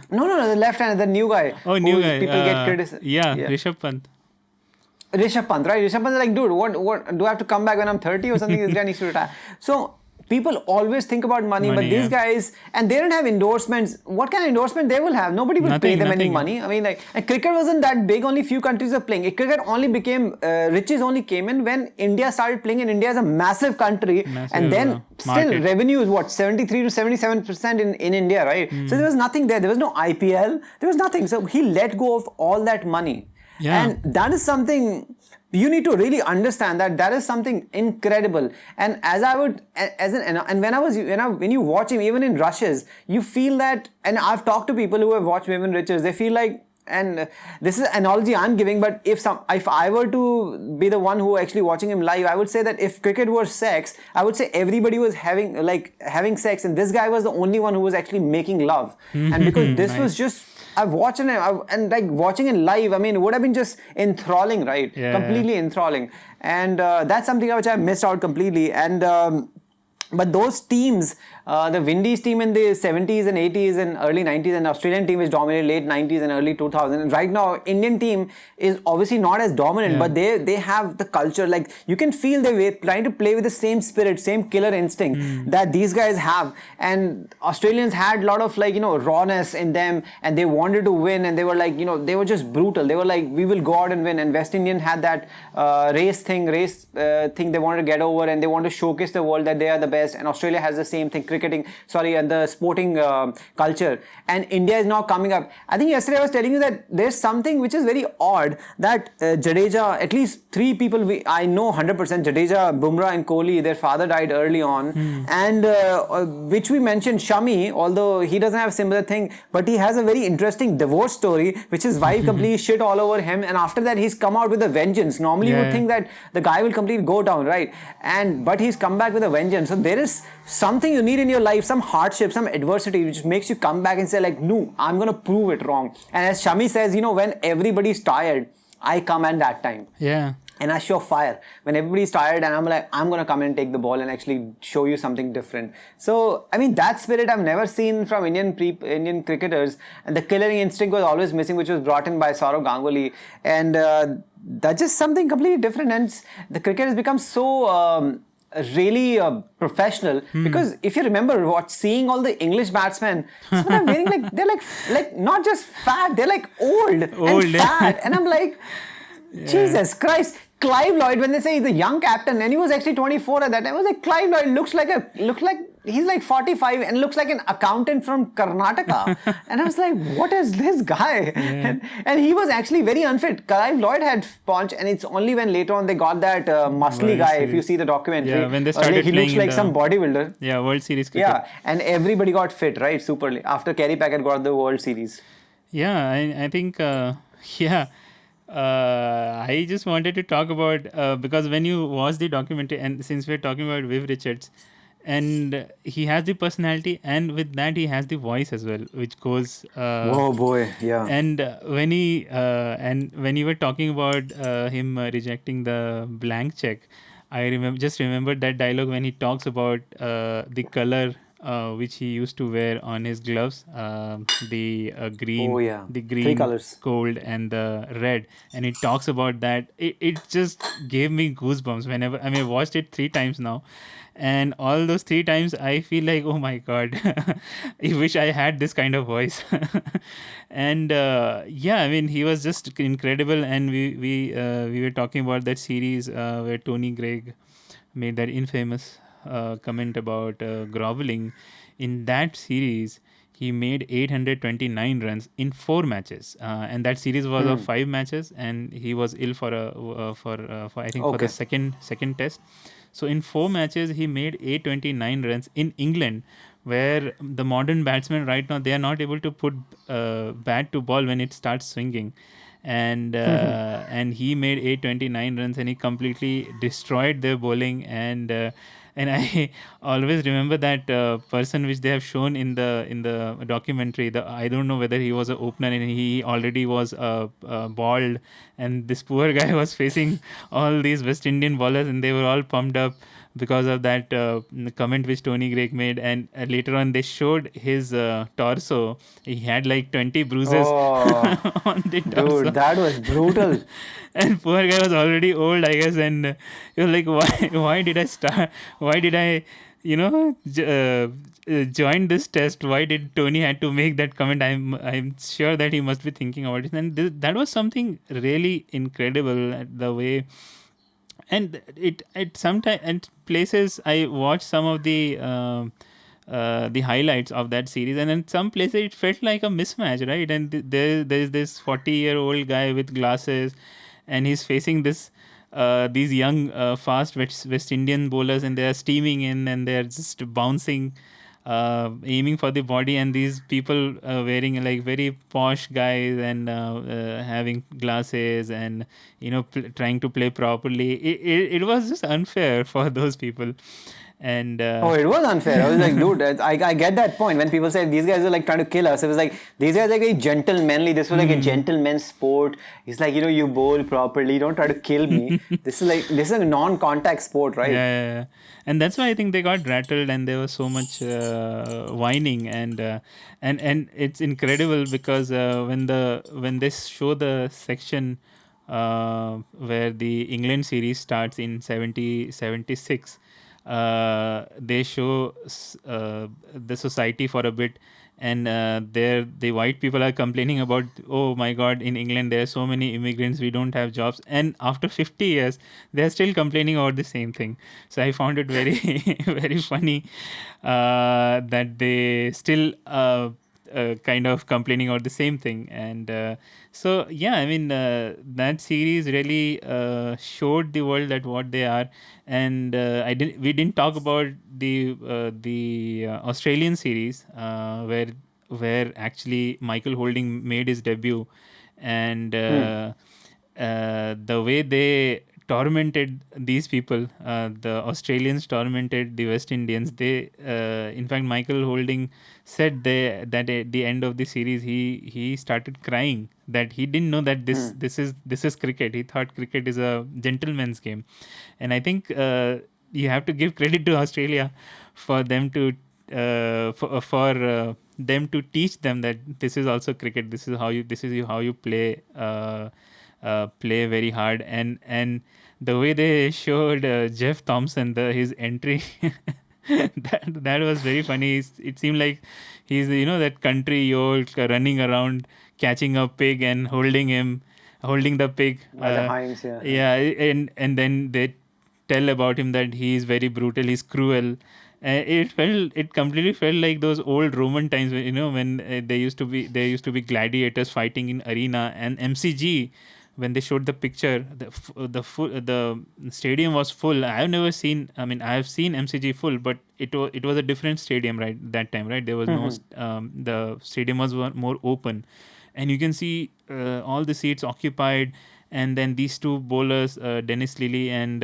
No, the left-hander, the new guy. Oh, new guy. People get criticized. Yeah, Rishabh Pant. Rishabh Pant, right? Rishabh Pant is like, dude, what do I have to come back when I'm 30 or something? This guy needs to retire. So people always think about money, but these guys, and they don't have endorsements. What kind of endorsement they will have? Nobody will pay them any money. I mean, like, and cricket wasn't that big. Only few countries are playing. Cricket only became, riches only came in when India started playing, and India is a massive country. And then still revenue is what, 73 to 77% in India, right? So there was nothing there. There was no IPL. There was nothing. So he let go of all that money. Yeah. And that is something you need to really understand, that is something incredible. And when you watch him, even in rushes, you feel that, and I've talked to people who have watched Vivian Richards, they feel like, and this is an analogy I'm giving, but if I were to be the one who actually watching him live, I would say that if cricket was sex, I would say everybody was having sex, and this guy was the only one who was actually making love. And because this was just, I've watched it and like watching it live, I mean, it would have been just enthralling, right? Completely enthralling. And that's something which I missed out completely. And but those teams, the Windies team in the 70s and 80s and early 90s, and Australian team which dominated late 90s and early 2000s. And right now, Indian team is obviously not as dominant, but they have the culture. Like, you can feel they're trying to play with the same spirit, same killer instinct that these guys have. And Australians had a lot of, like, you know, rawness in them, and they wanted to win, and they were like, you know, they were just brutal. They were like, we will go out and win. And West Indian had that race thing they wanted to get over, and they want to showcase the world that they are the best. And Australia has the same thing, and the sporting culture. And India is now coming up. I think yesterday I was telling you that there's something which is very odd, that Jadeja, at least 3 people I know 100%, Jadeja, Bumrah and Kohli, their father died early on. And which we mentioned, Shami, although he doesn't have a similar thing, but he has a very interesting divorce story, which his wife completely shit all over him. And after that, he's come out with a vengeance. Normally you would think that the guy will completely go down, right? But he's come back with a vengeance. So there is something you need in your life, some hardship, some adversity, which makes you come back and say like, no, I'm gonna prove it wrong. And as Shami says, when everybody's tired, I come at that time. Yeah. And I show fire when everybody's tired, and I'm like, I'm gonna come and take the ball and actually show you something different. So I mean, that spirit I've never seen from Indian cricketers, and the killing instinct was always missing, which was brought in by Saurav Ganguly, and that's just something completely different. And the cricket has become so. Really professional, because if you remember seeing all the English batsmen, some of them wearing they're like not just fat, they're like old and fat, and I'm like, Jesus Christ. Clive Lloyd, when they say he's a young captain, and he was actually 24 at that time, I was like, Clive Lloyd looks like he's like 45 and looks like an accountant from Karnataka. And I was like, what is this guy? Yeah. And he was actually very unfit. Clive Lloyd had punch, and it's only when later on they got that muscly guy, if you see the documentary. Yeah, when they started he looks playing like some bodybuilder. Yeah, World Series cricket. Yeah, and everybody got fit, right? Superly. After Kerry Packett got the World Series. Yeah, I think, I just wanted to talk about, because when you watch the documentary, and since we're talking about Viv Richards, and he has the personality, and with that he has the voice as well, which goes. Oh boy, yeah. And when when you were talking about him rejecting the blank check, I remembered that dialogue when he talks about the color which he used to wear on his gloves, the green, Oh, yeah. the 3 green, colors. gold, and the red, and he talks about that. It just gave me goosebumps whenever I watched it 3 times now, and all those 3 times I feel like, oh my god, I wish I had this kind of voice. And he was just incredible. And we were talking about that series where Tony Greig made that infamous comment about groveling. In that series, he made 829 runs in 4 matches, and that series was of 5 matches, and he was ill for I think for the second test. So in 4 matches, he made 829 runs in England, where the modern batsmen right now, they are not able to put bat to ball when it starts swinging. And and he made 829 runs, and he completely destroyed their bowling. And I always remember that person which they have shown in the documentary. I don't know whether he was an opener, and he already was bald, and this poor guy was facing all these West Indian bowlers, and they were all pumped up because of that comment which Tony Greig made. And later on, they showed his torso. He had like 20 bruises on the torso. Dude, that was brutal. And poor guy was already old, I guess, and he was like, why did I start? Why did I, join this test? Why did Tony had to make that comment? I'm sure that he must be thinking about it. And that was something really incredible, the way. And it at sometimes and places I watched some of the highlights of that series, and in some places it felt like a mismatch, right? And there's this 40-year-old guy with glasses, and he's facing these young fast West Indian bowlers, and they are steaming in, and they're just bouncing, aiming for the body, and these people wearing like very posh guys, and having glasses, and trying to play properly. It was just unfair for those people. And it was unfair. I was like, dude, I get that point. When people say these guys are like trying to kill us, it was like, these guys are very gentlemanly. This was like a gentleman's sport. It's like, you bowl properly. Don't try to kill me. This is a non-contact sport, right? Yeah. And that's why I think they got rattled, and there was so much whining, and it's incredible because when they show the section where the England series starts in 76, they show the society for a bit, and the white people are complaining about, oh my god, in England there are so many immigrants, we don't have jobs. And after 50 years they are still complaining about the same thing. So I found it very very funny that they still kind of complaining about the same thing. And that series really showed the world that what they are. And we didn't talk about the Australian series where actually Michael Holding made his debut, and the way they tormented these people. The Australians tormented the West Indians. They, in fact, Michael Holding said that at the end of the series, he started crying that he didn't know that this is cricket. He thought cricket is a gentleman's game, and I think you have to give credit to Australia for them to for them to teach them that this is also cricket. This is how you play. Play very hard, and the way they showed Jeff Thompson his entry that was very funny. It seemed like he's that country yoke running around catching a pig and holding the pig By the hinds, yeah. yeah, and then they tell about him that he is very brutal, he's cruel. It completely felt like those old Roman times, when there used to be gladiators fighting in arena. And MCG, when they showed the picture, the stadium was full. I have seen MCG full, but it was a different stadium right that time, right? There was no the stadium was more open, and you can see all the seats occupied. And then these two bowlers, Dennis Lilly and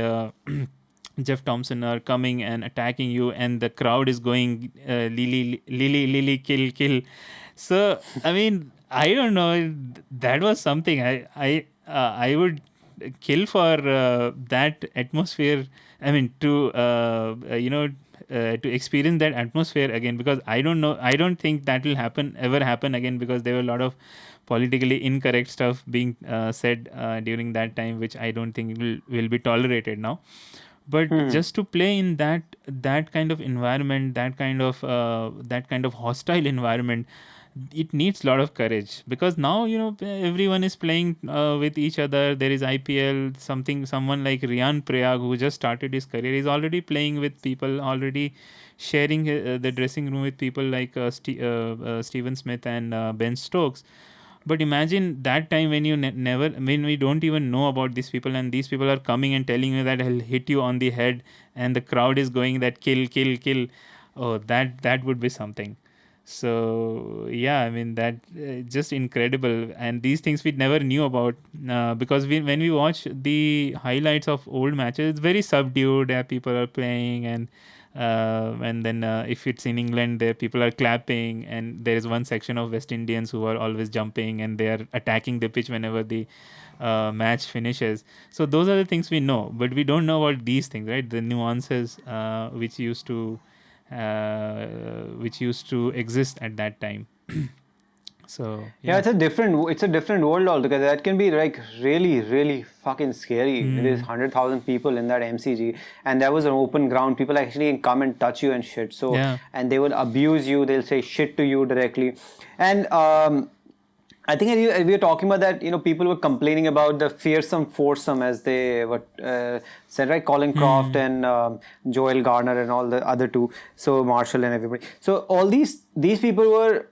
Jeff Thompson, are coming and attacking you, and the crowd is going Lily, kill. So I mean, I don't know. That was something. I would kill for that atmosphere. I mean, to experience that atmosphere again, because I don't know. I don't think that will ever happen again, because there were a lot of politically incorrect stuff being said during that time, which I don't think will be tolerated now. But just to play in that kind of environment, that kind of hostile environment, it needs a lot of courage, because now everyone is playing with each other. There is IPL. Someone like Rian Prayag, who just started his career, is already playing with people, already sharing the dressing room with people like Stephen Smith and Ben Stokes. But imagine that time when when we don't even know about these people, and these people are coming and telling you that I'll hit you on the head, and the crowd is going that kill. Oh, that would be something. So yeah, I mean, that just incredible. And these things we never knew about, because when we watch the highlights of old matches, it's very subdued. People are playing, and then if it's in England, there people are clapping, and there is one section of West Indians who are always jumping, and they are attacking the pitch whenever the match finishes. So those are the things we know, but we don't know about these things, right? The nuances which used to exist at that time. So yeah, it's a different world altogether. That can be like really, really fucking scary. There's 100,000 people in that MCG, and that was an open ground. People actually come and touch you and shit. So and they will abuse you. They'll say shit to you directly. And I think as we were talking about that, people were complaining about the fearsome foursome, as they said, right? Colin Croft and Joel Garner and all the other two. So Marshall and everybody. So all these people were,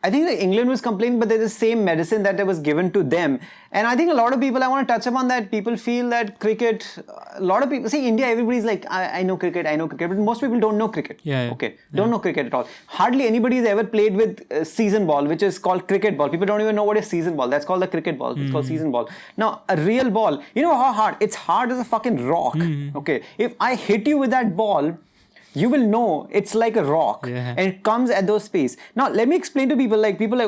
I think that England was complaining, but there's the same medicine that was given to them. And I think a lot of people, I want to touch upon that. People feel that cricket, a lot of people, see, India, everybody's like, I know cricket, but most people don't know cricket. Don't know cricket at all. Hardly anybody has ever played with season ball, which is called cricket ball. People don't even know what is season ball. That's called the cricket ball. It's called season ball. Now, a real ball, you know how hard? It's hard as a fucking rock. Okay. If I hit you with that ball, you will know it's like a rock, and it comes at those space. Now, let me explain to people, the people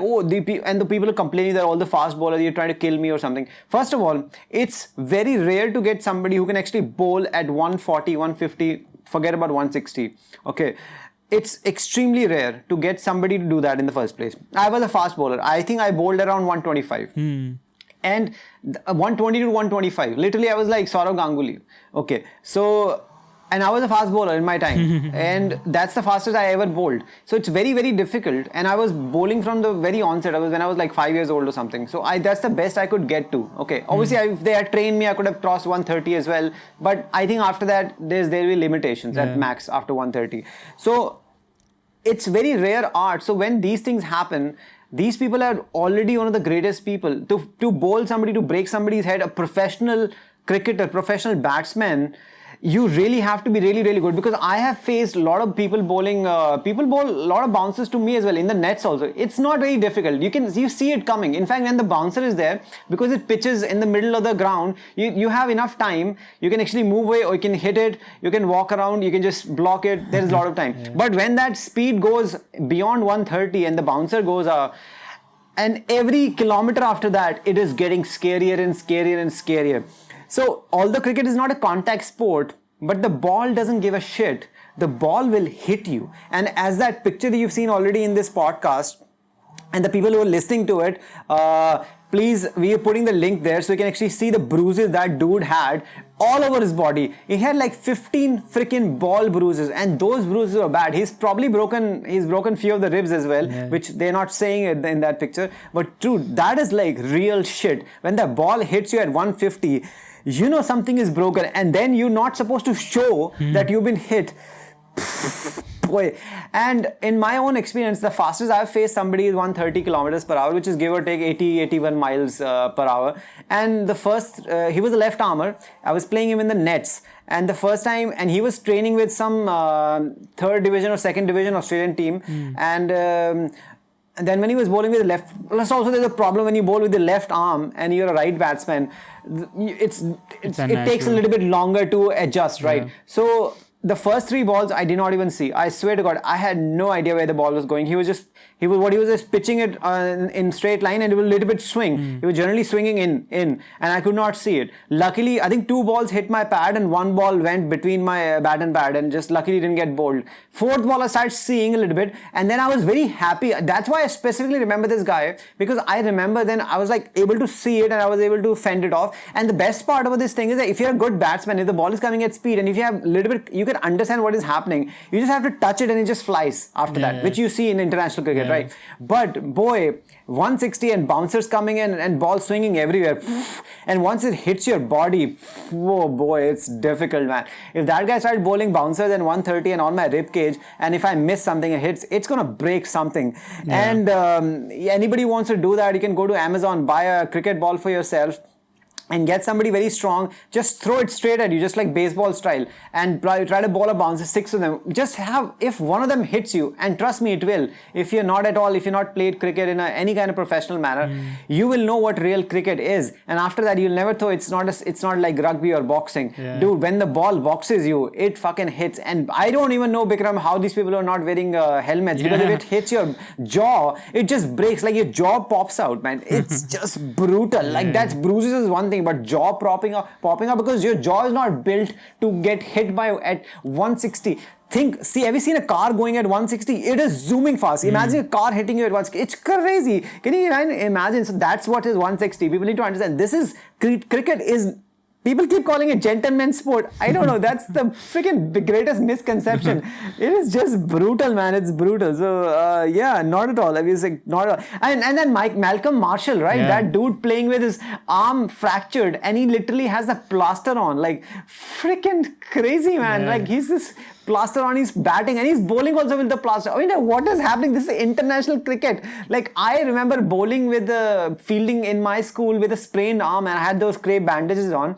are complaining that all the fast bowlers, you're trying to kill me or something. First of all, it's very rare to get somebody who can actually bowl at 140, 150, forget about 160. Okay. It's extremely rare to get somebody to do that in the first place. I was a fast bowler. I think I bowled around 125. And 120 to 125. Literally, I was like Saurav Ganguly. Okay. So, and I was a fast bowler in my time. And that's the fastest I ever bowled. So it's very, very difficult. And I was bowling from the very onset. When I was like 5 years old or something. So that's the best I could get to. Okay. Obviously, if they had trained me, I could have crossed 130 as well. But I think after that, there will be limitations at max after 130. So it's very rare art. So when these things happen, these people are already one of the greatest people. To bowl somebody, to break somebody's head, a professional cricketer, professional batsman, you really have to be really, really good, because I have faced a lot of people bowling, people bowl a lot of bouncers to me as well in the nets also. It's not very difficult. You see it coming. In fact, when the bouncer is there, because it pitches in the middle of the ground, you have enough time. You can actually move away, or you can hit it, you can walk around, you can just block it. There's a lot of time. But when that speed goes beyond 130 and the bouncer goes and every kilometer after that, it is getting scarier and scarier and scarier. So although cricket is not a contact sport, but the ball doesn't give a shit. The ball will hit you. And as that picture that you've seen already in this podcast, and the people who are listening to it, please, we are putting the link there so you can actually see the bruises that dude had all over his body. He had like 15 freaking ball bruises, and those bruises were bad. He's broken few of the ribs as well, which they're not saying it in that picture. But dude, that is like real shit. When the ball hits you at 150, you know something is broken, and then you're not supposed to show that you've been hit. Boy. And in my own experience, the fastest I've faced somebody is 130 kilometers per hour, which is give or take 81 miles per hour. And the first, he was a left armer. I was playing him in the nets. And the first time, and he was training with some third division or second division Australian team. And then when he was bowling with the left, plus also there's a problem when you bowl with the left arm and you're a right batsman, it takes a little bit longer to adjust, right? So the first 3 balls I did not even see. I swear to God, I had no idea where the ball was going. He was just pitching it in straight line, and it was a little bit swing. He was generally swinging in, and I could not see it. Luckily, I think 2 balls hit my pad and 1 ball went between my bat and pad, and just luckily didn't get bowled. 4th ball I started seeing a little bit, and then I was very happy. That's why I specifically remember this guy, because I remember then I was like able to see it and I was able to fend it off. And the best part about this thing is that if you're a good batsman, if the ball is coming at speed, and if you have a little bit, you can understand what is happening. You just have to touch it and it just flies after that, which you see in international cricket, right? But boy, 160 and bouncers coming in and ball swinging everywhere, and once it hits your body, oh boy, it's difficult, man. If that guy started bowling bouncers and 130 and on my rib cage, and if I miss something and hits, it's gonna break something. And anybody wants to do that, you can go to Amazon, buy a cricket ball for yourself, and get somebody very strong, just throw it straight at you, just like baseball style, and try to bowl a bouncer, 6 of them. Just have, if one of them hits you, and trust me, it will. If you're not played cricket in any kind of professional manner, you will know what real cricket is. And after that, you'll never throw. It's not like rugby or boxing. Dude, when the ball boxes you, it fucking hits. And I don't even know, Bikram, how these people are not wearing helmets, because if it hits your jaw, it just breaks, like your jaw pops out, man. It's just brutal. Like, that's bruises is one thing, but jaw popping up, because your jaw is not built to get hit by at 160. Have you seen a car going at 160? It is zooming fast. Imagine a car hitting you at 160. It's crazy. Can you imagine? So that's what is 160. People need to understand. This is cricket is. People keep calling it gentleman's sport. I don't know. That's the freaking greatest misconception. It is just brutal, man. It's brutal. So, not at all. I was like, not at all. And then Malcolm Marshall, right? That dude playing with his arm fractured, and he literally has a plaster on. Like, freaking crazy, man. Like, he's this plaster on, he's batting, and he's bowling also with the plaster. I mean, what is happening? This is international cricket. Like, I remember bowling with fielding in my school with a sprained arm, and I had those crepe bandages on.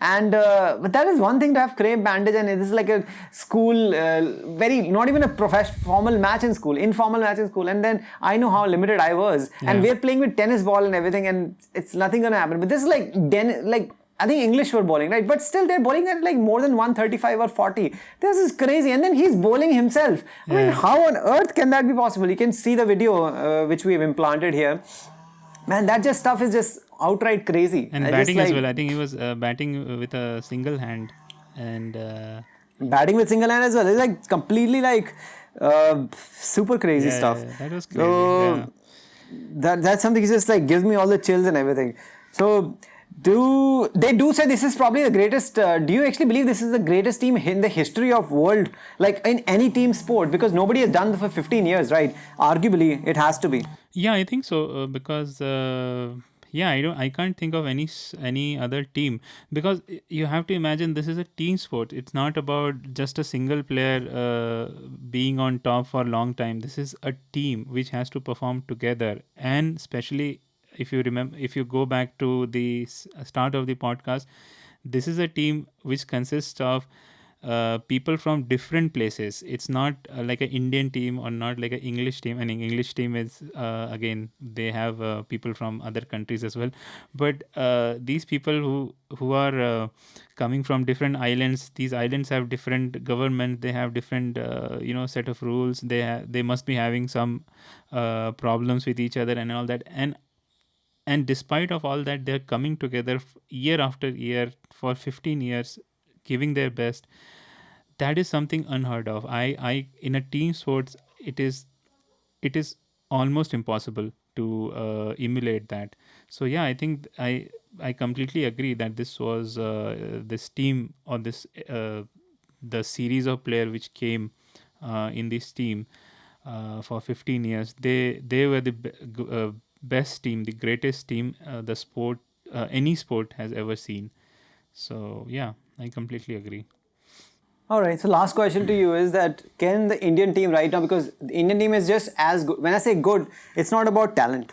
And but that is one thing to have crepe bandage, and this is like a school, not even a formal match in school, informal match in school. And then I know how limited I was, and we're playing with tennis ball and everything, and it's nothing gonna happen. But this is like I think English were bowling, right? But still, they're bowling at like more than 135 or 40. This is crazy. And then he's bowling himself. I mean, how on earth can that be possible? You can see the video which we've implanted here. Man, that just stuff is just outright crazy. And batting as well. I think he was batting with a single hand. And batting with single hand as well. It's like completely like super crazy stuff. Yeah, that was crazy. So that's something that just like gives me all the chills and everything. So they do say this is probably the greatest. Do you actually believe this is the greatest team in the history of world, like in any team sport? Because nobody has done this for 15 years, right? Arguably, it has to be. Yeah, I think so. Because I can't think of any other team, because you have to imagine this is a team sport. It's not about just a single player being on top for a long time. This is a team which has to perform together, and especially if you go back to the start of the podcast, this is a team which consists of people from different places. It's not like an Indian team or not like an English team. And an English team is again, they have people from other countries as well. But these people who are coming from different islands, these islands have different government. They have different set of rules. They must be having some problems with each other and all that. And despite of all that, they're coming together year after year for 15 years, giving their best. That is something unheard of. I In a team sports, it is almost impossible to emulate that. So yeah, I think I completely agree that this was this team, or this the series of player which came in this team for 15 years. They were the best team, the greatest team the sport any sport has ever seen. So yeah, I completely agree. All right. So last question to you is that can the Indian team right now, because the Indian team is just as good. When I say good, it's not about talent,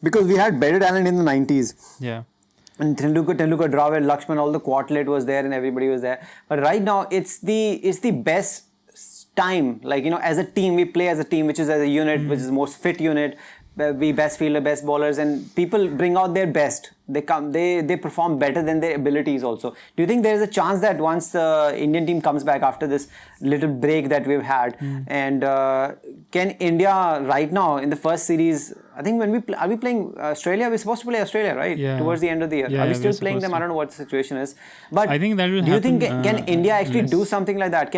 because we had better talent in the 90s. Yeah. And Tendulkar, Dravid, Lakshman, all the quartet was there and everybody was there. But right now, it's the best time. Like, as a team, we play as a team, which is as a unit, which is the most fit unit. We best fielder, best bowlers, and people bring out their best. They perform better than their abilities also. Do you think there is a chance that once the Indian team comes back after this little break that we've had, and can India right now in the first series? I think when are we playing Australia? We're supposed to play Australia, right? Yeah. Towards the end of the year. Yeah, Are we yeah, still we're playing them? supposed I to. don't know what the situation is. But I think that will do you think happen, can India actually do less. something like that?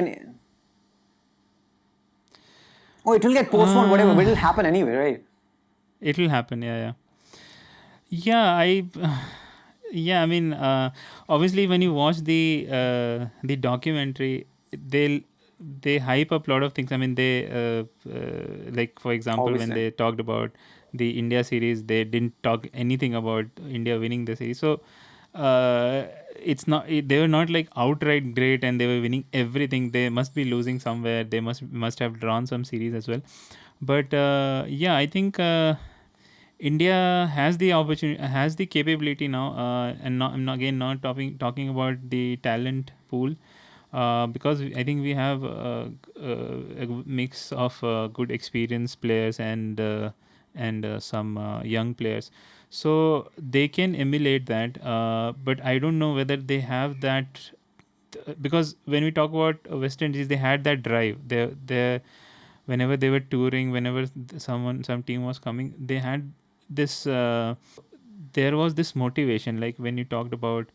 Oh, it will get postponed, whatever, but it will happen anyway, right? It will happen. Yeah. Yeah, I mean, obviously when you watch the documentary, they hype up a lot of things. I mean, they like, for example, when Obviously. they talked about the India series, they didn't talk anything about India winning the series. So it's not, they were not like outright great and they were winning everything. They must be losing somewhere. They must have drawn some series as well. But yeah, I think India has the opportunity, has the capability now, and I'm not, again, not talking about the talent pool, because I think we have a mix of good experienced players and some young players, so they can emulate that. But I don't know whether they have that, because when we talk about West Indies, they had that drive. They whenever they were touring, whenever some team was coming, they had this there was this motivation. Like when you talked about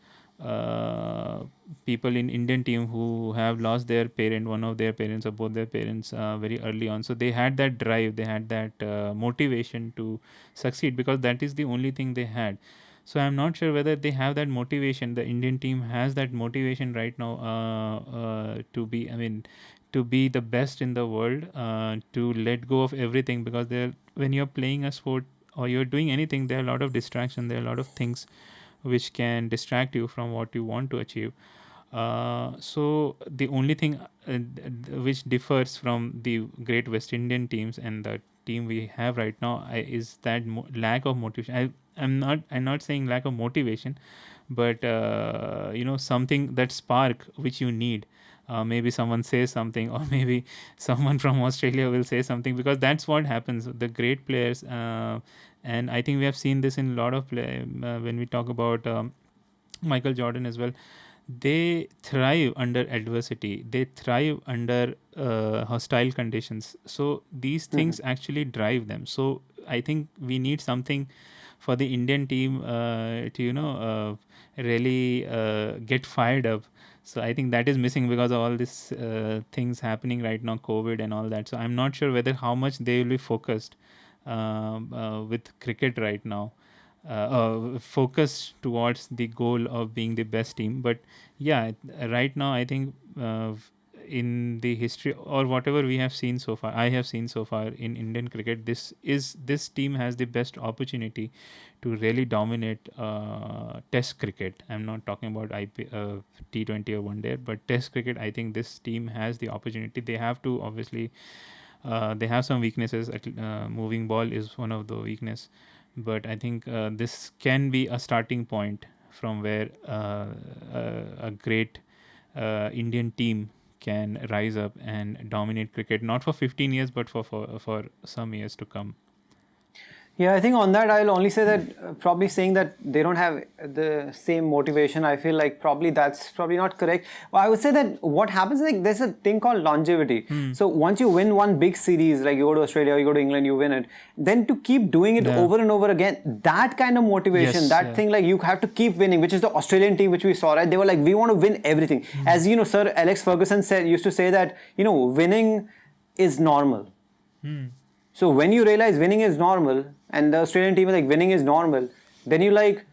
people in Indian team who have lost their parent, one of their parents or both their parents, very early on, so they had that drive, they had that motivation to succeed, because that is the only thing they had. So I'm not sure whether they have that motivation. The Indian team has that motivation right now, to be, I mean, to be the best in the world, to let go of everything, because when you're playing a sport or you're doing anything, there are a lot of distraction, there are a lot of things which can distract you from what you want to achieve. So the only thing which differs from the great West Indian teams and the team we have right now is that lack of motivation. I'm not saying lack of motivation, but something, that spark which you need. Maybe someone says something, or maybe someone from Australia will say something, because that's what happens. The great players, and I think we have seen this in a lot of play, when we talk about Michael Jordan as well. They thrive under adversity. They thrive under hostile conditions. So these things actually drive them. So I think we need something for the Indian team to really get fired up. So I think that is missing because of all these things happening right now, COVID and all that. So I'm not sure whether how much they will be focused with cricket right now, focused towards the goal of being the best team. But yeah, right now I think in the history or whatever we have seen so far, I have seen so far in Indian cricket, this team has the best opportunity to really dominate Test cricket. I'm not talking about T20 or one day, but Test cricket. I think this team has the opportunity. They have to obviously. They have some weaknesses. Moving ball is one of the weakness, but I think this can be a starting point from where a great Indian team can rise up and dominate cricket, not for 15 years, but for some years to come. Yeah, I think on that I'll only say that probably saying that they don't have the same motivation, I feel like probably that's probably not correct. Well, I would say that what happens, like there's a thing called longevity. So once you win one big series, like you go to Australia, you go to England, you win it, then to keep doing it over and over again, that kind of motivation, thing, like you have to keep winning, which is the Australian team which we saw, right? They were like, we want to win everything. As you know, Sir Alex Ferguson used to say that, winning is normal. So when you realize winning is normal, and the Australian team is like winning is normal, then you like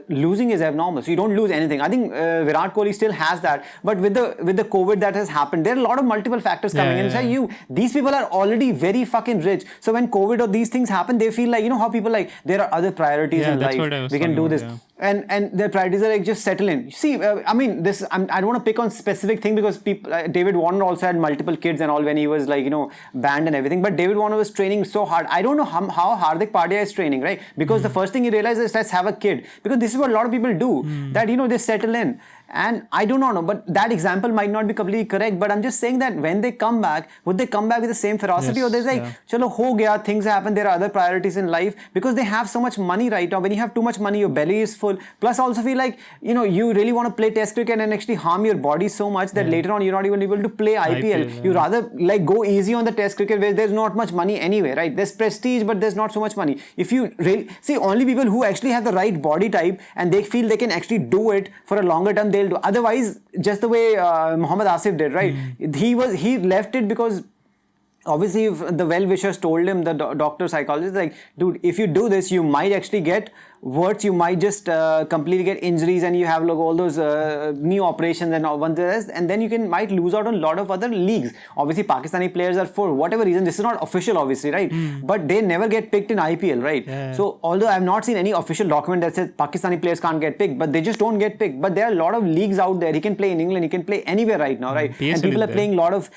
losing is abnormal. So you don't lose anything. I think Virat Kohli still has that, but with the COVID that has happened, there are a lot of multiple factors coming in. So these people are already very fucking rich. So when COVID or these things happen, they feel like, how people like there are other priorities in life. We can do this. And their priorities are like just settle in. See, I mean, I don't want to pick on specific thing because people, David Warner also had multiple kids and all when he was like, banned and everything. But David Warner was training so hard. I don't know how Hardik Pandya is training, right? Because the first thing he realized is let's have a kid. Because this is what a lot of people do. That, they settle in. And I do not know, but that example might not be completely correct. But I'm just saying that when they come back, would they come back with the same ferocity? Or there's like, chalo, ho gaya, things happen, there are other priorities in life. Because they have so much money right now. When you have too much money, your belly is full. Plus, I also feel like, you really want to play Test cricket and actually harm your body so much that later on you're not even able to play IPL. You rather like go easy on the Test cricket where there's not much money anyway, right? There's prestige, but there's not so much money. If you really see, only people who actually have the right body type and they feel they can actually do it for a longer term, they'll do. Otherwise, just the way Mohammad Asif did, right? He left it because obviously if the well-wishers told him, the doctor, psychologist, like, dude, if you do this, you might actually get worse, you might just completely get injuries and you have like all those knee operations and all the rest, and then you might lose out on a lot of other leagues. Obviously, Pakistani players are, for whatever reason, this is not official obviously, right? But they never get picked in IPL, right? So although I have not seen any official document that says Pakistani players can't get picked, but they just don't get picked. But there are a lot of leagues out there. He can play in England, he can play anywhere right now, right? And people are playing a lot of...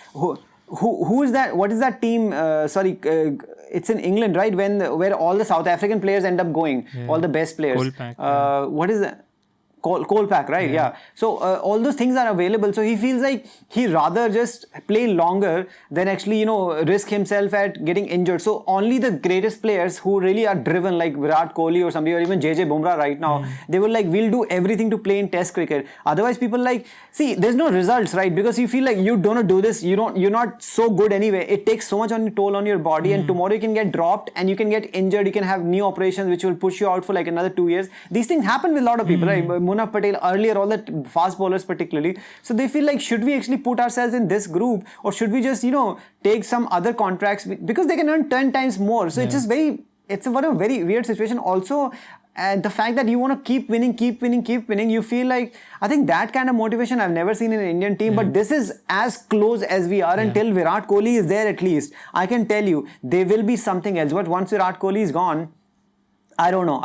Who is that? What is that team? It's in England, right? Where all the South African players end up going, all the best players. Kolpak, what is that? Kolpak, right? Yeah. So all those things are available. So he feels like he rather just play longer than actually, risk himself at getting injured. So only the greatest players who really are driven, like Virat Kohli or somebody, or even JJ Bumrah right now, they were like, we'll do everything to play in Test cricket. Otherwise, people like, see, there's no results, right? Because you feel like you don't do this, you're not so good anyway. It takes so much on your toll on your body, and tomorrow you can get dropped and you can get injured. You can have knee operations which will push you out for like another 2 years. These things happen with a lot of people, right? Munaf Patel earlier, all the fast bowlers particularly. So they feel like, should we actually put ourselves in this group, or should we just, take some other contracts because they can earn 10 times more. So it's just it's a very weird situation. Also, the fact that you want to keep winning, you feel like, I think that kind of motivation I've never seen in an Indian team, but this is as close as we are until Virat Kohli is there. At least I can tell you there will be something else, but once Virat Kohli is gone, I don't know.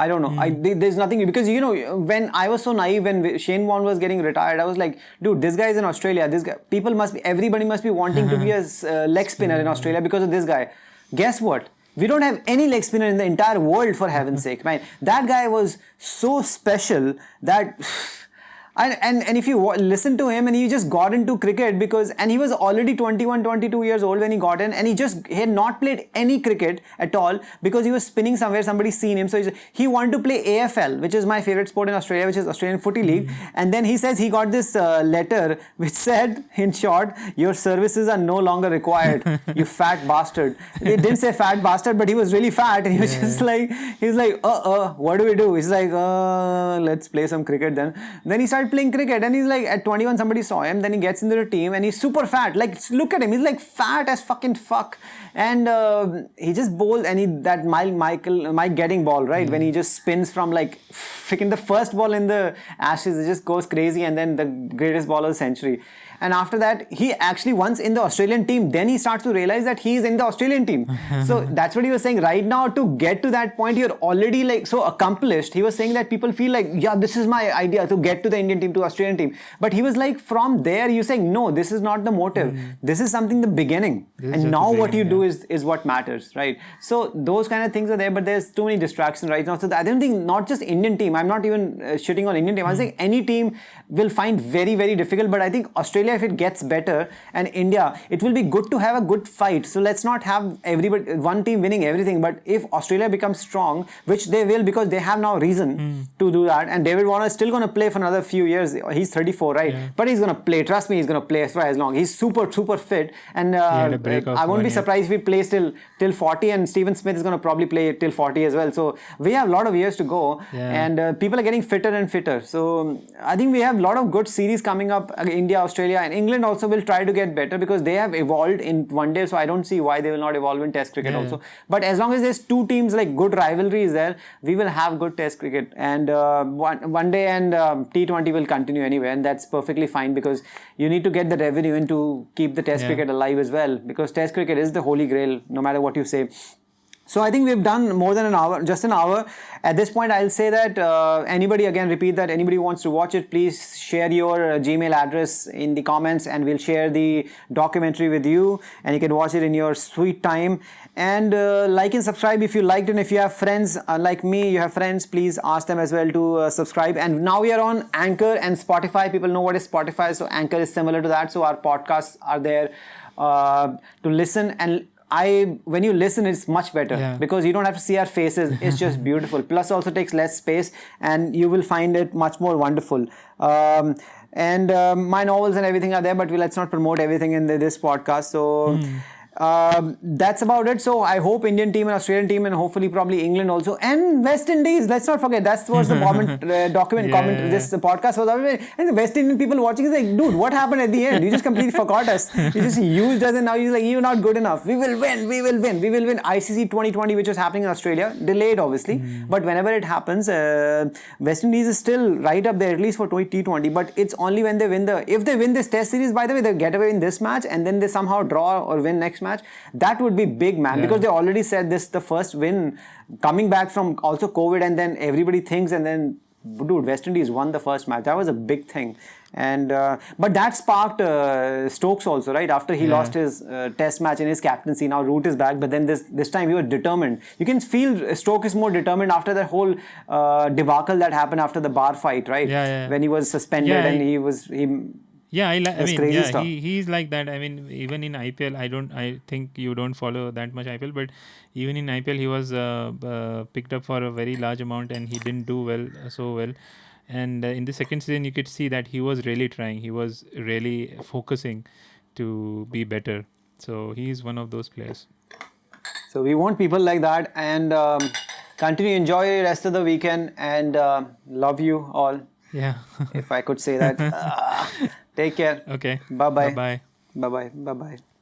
There's nothing, because when I was so naive when Shane Warne was getting retired, I was like, dude, this guy is in Australia. Everybody must be wanting to be a leg spinner in Australia because of this guy. Guess what? We don't have any leg spinner in the entire world, for heaven's sake, man. That guy was so special that... And if you listen to him, and he just got into cricket and he was already 21, 22 years old when he got in, and he had not played any cricket at all because he was spinning somewhere, somebody's seen him. So he wanted to play AFL, which is my favorite sport in Australia, which is Australian Footy League. And then he says he got this letter which said, in short, your services are no longer required, you fat bastard. It didn't say fat bastard, but he was really fat, and he was just like, what do we do? He's like, let's play some cricket then. Then he started playing cricket, and he's like, at 21 somebody saw him, then he gets into the team and he's super fat. Like, look at him, he's like fat as fucking fuck, and he just bowls, and that Mike Getting ball, right? When he just spins from like freaking the first ball in the Ashes, it just goes crazy, and then the greatest ball of the century. And after that, he actually once in the Australian team, then he starts to realize that he's in the Australian team. So that's what he was saying. Right now, to get to that point, you're already like so accomplished. He was saying that people feel like, yeah, this is my idea to get to the Indian team, to Australian team. But he was like, from there, you're saying, no, this is not the motive. This is something the beginning. And now what you do is what matters, right? So those kind of things are there, but there's too many distractions right now. So I don't think, not just Indian team, I'm not even shitting on Indian team. I'm saying any team will find very, very difficult. But I think Australia, if it gets better, and India, it will be good to have a good fight. So let's not have everybody, one team winning everything. But if Australia becomes strong, which they will, because they have now reason to do that, and David Warner is still going to play for another few years. He's 34, right? Yeah. But he's going to play. Trust me, he's going to play for as long. He's super, super fit. And I won't be surprised if he plays till 40, and Stephen Smith is going to probably play till 40 as well. So we have a lot of years to go, and people are getting fitter and fitter. So I think we have a lot of good series coming up. India, Australia, and England also will try to get better because they have evolved in one day. So I don't see why they will not evolve in Test cricket also. But as long as there's two teams, like good rivalry is there, we will have good Test cricket. And one day and T20 will continue anyway, and that's perfectly fine because you need to get the revenue in to keep the Test cricket alive as well, because Test cricket is the holy grail, no matter what you say. So I think we've done more than an hour, just an hour. At this point, I'll say that anybody, again, repeat that anybody who wants to watch it, please share your Gmail address in the comments, and we'll share the documentary with you, and you can watch it in your sweet time. And like and subscribe if you liked it. And if you have friends like me, you have friends, please ask them as well to subscribe. And now we are on Anchor and Spotify. People know what is Spotify, so Anchor is similar to that. So our podcasts are there to listen, and when you listen, it's much better because you don't have to see our faces. It's just beautiful. Plus also takes less space, and you will find it much more wonderful. And my novels and everything are there, but let's not promote everything in this podcast. So that's about it. So I hope Indian team and Australian team, and hopefully probably England also, and West Indies. Let's not forget, that was the comment, comment. This podcast was, and the West Indian people watching is like, dude, what happened at the end? You just completely forgot us. You just used us, and now you're like, you're not good enough. We will win. We will win. We will win. ICC 2020, which is happening in Australia, delayed obviously, but whenever it happens, West Indies is still right up there, at least for T20. But it's only when they win if they win this Test series, by the way, they get away in this match, and then they somehow draw or win next match. That would be big, man, because they already said this, the first win coming back from also COVID, and then everybody thinks, and then dude, West Indies won the first match. That was a big thing. And but that sparked Stokes also, right? After he lost his Test match in his captaincy, now Root is back, but then this time he was determined. You can feel Stokes is more determined after that whole debacle that happened after the bar fight, right? When he was suspended and he he's like that. I mean, even in IPL, I think you don't follow that much IPL, but even in IPL, he was picked up for a very large amount, and he didn't do so well. And in the second season, you could see that he was really trying. He was really focusing to be better. So he's one of those players. So we want people like that, and continue enjoy the rest of the weekend, and love you all. Yeah. If I could say that. Take care. Okay. Bye-bye. Bye-bye. Bye-bye. Bye-bye.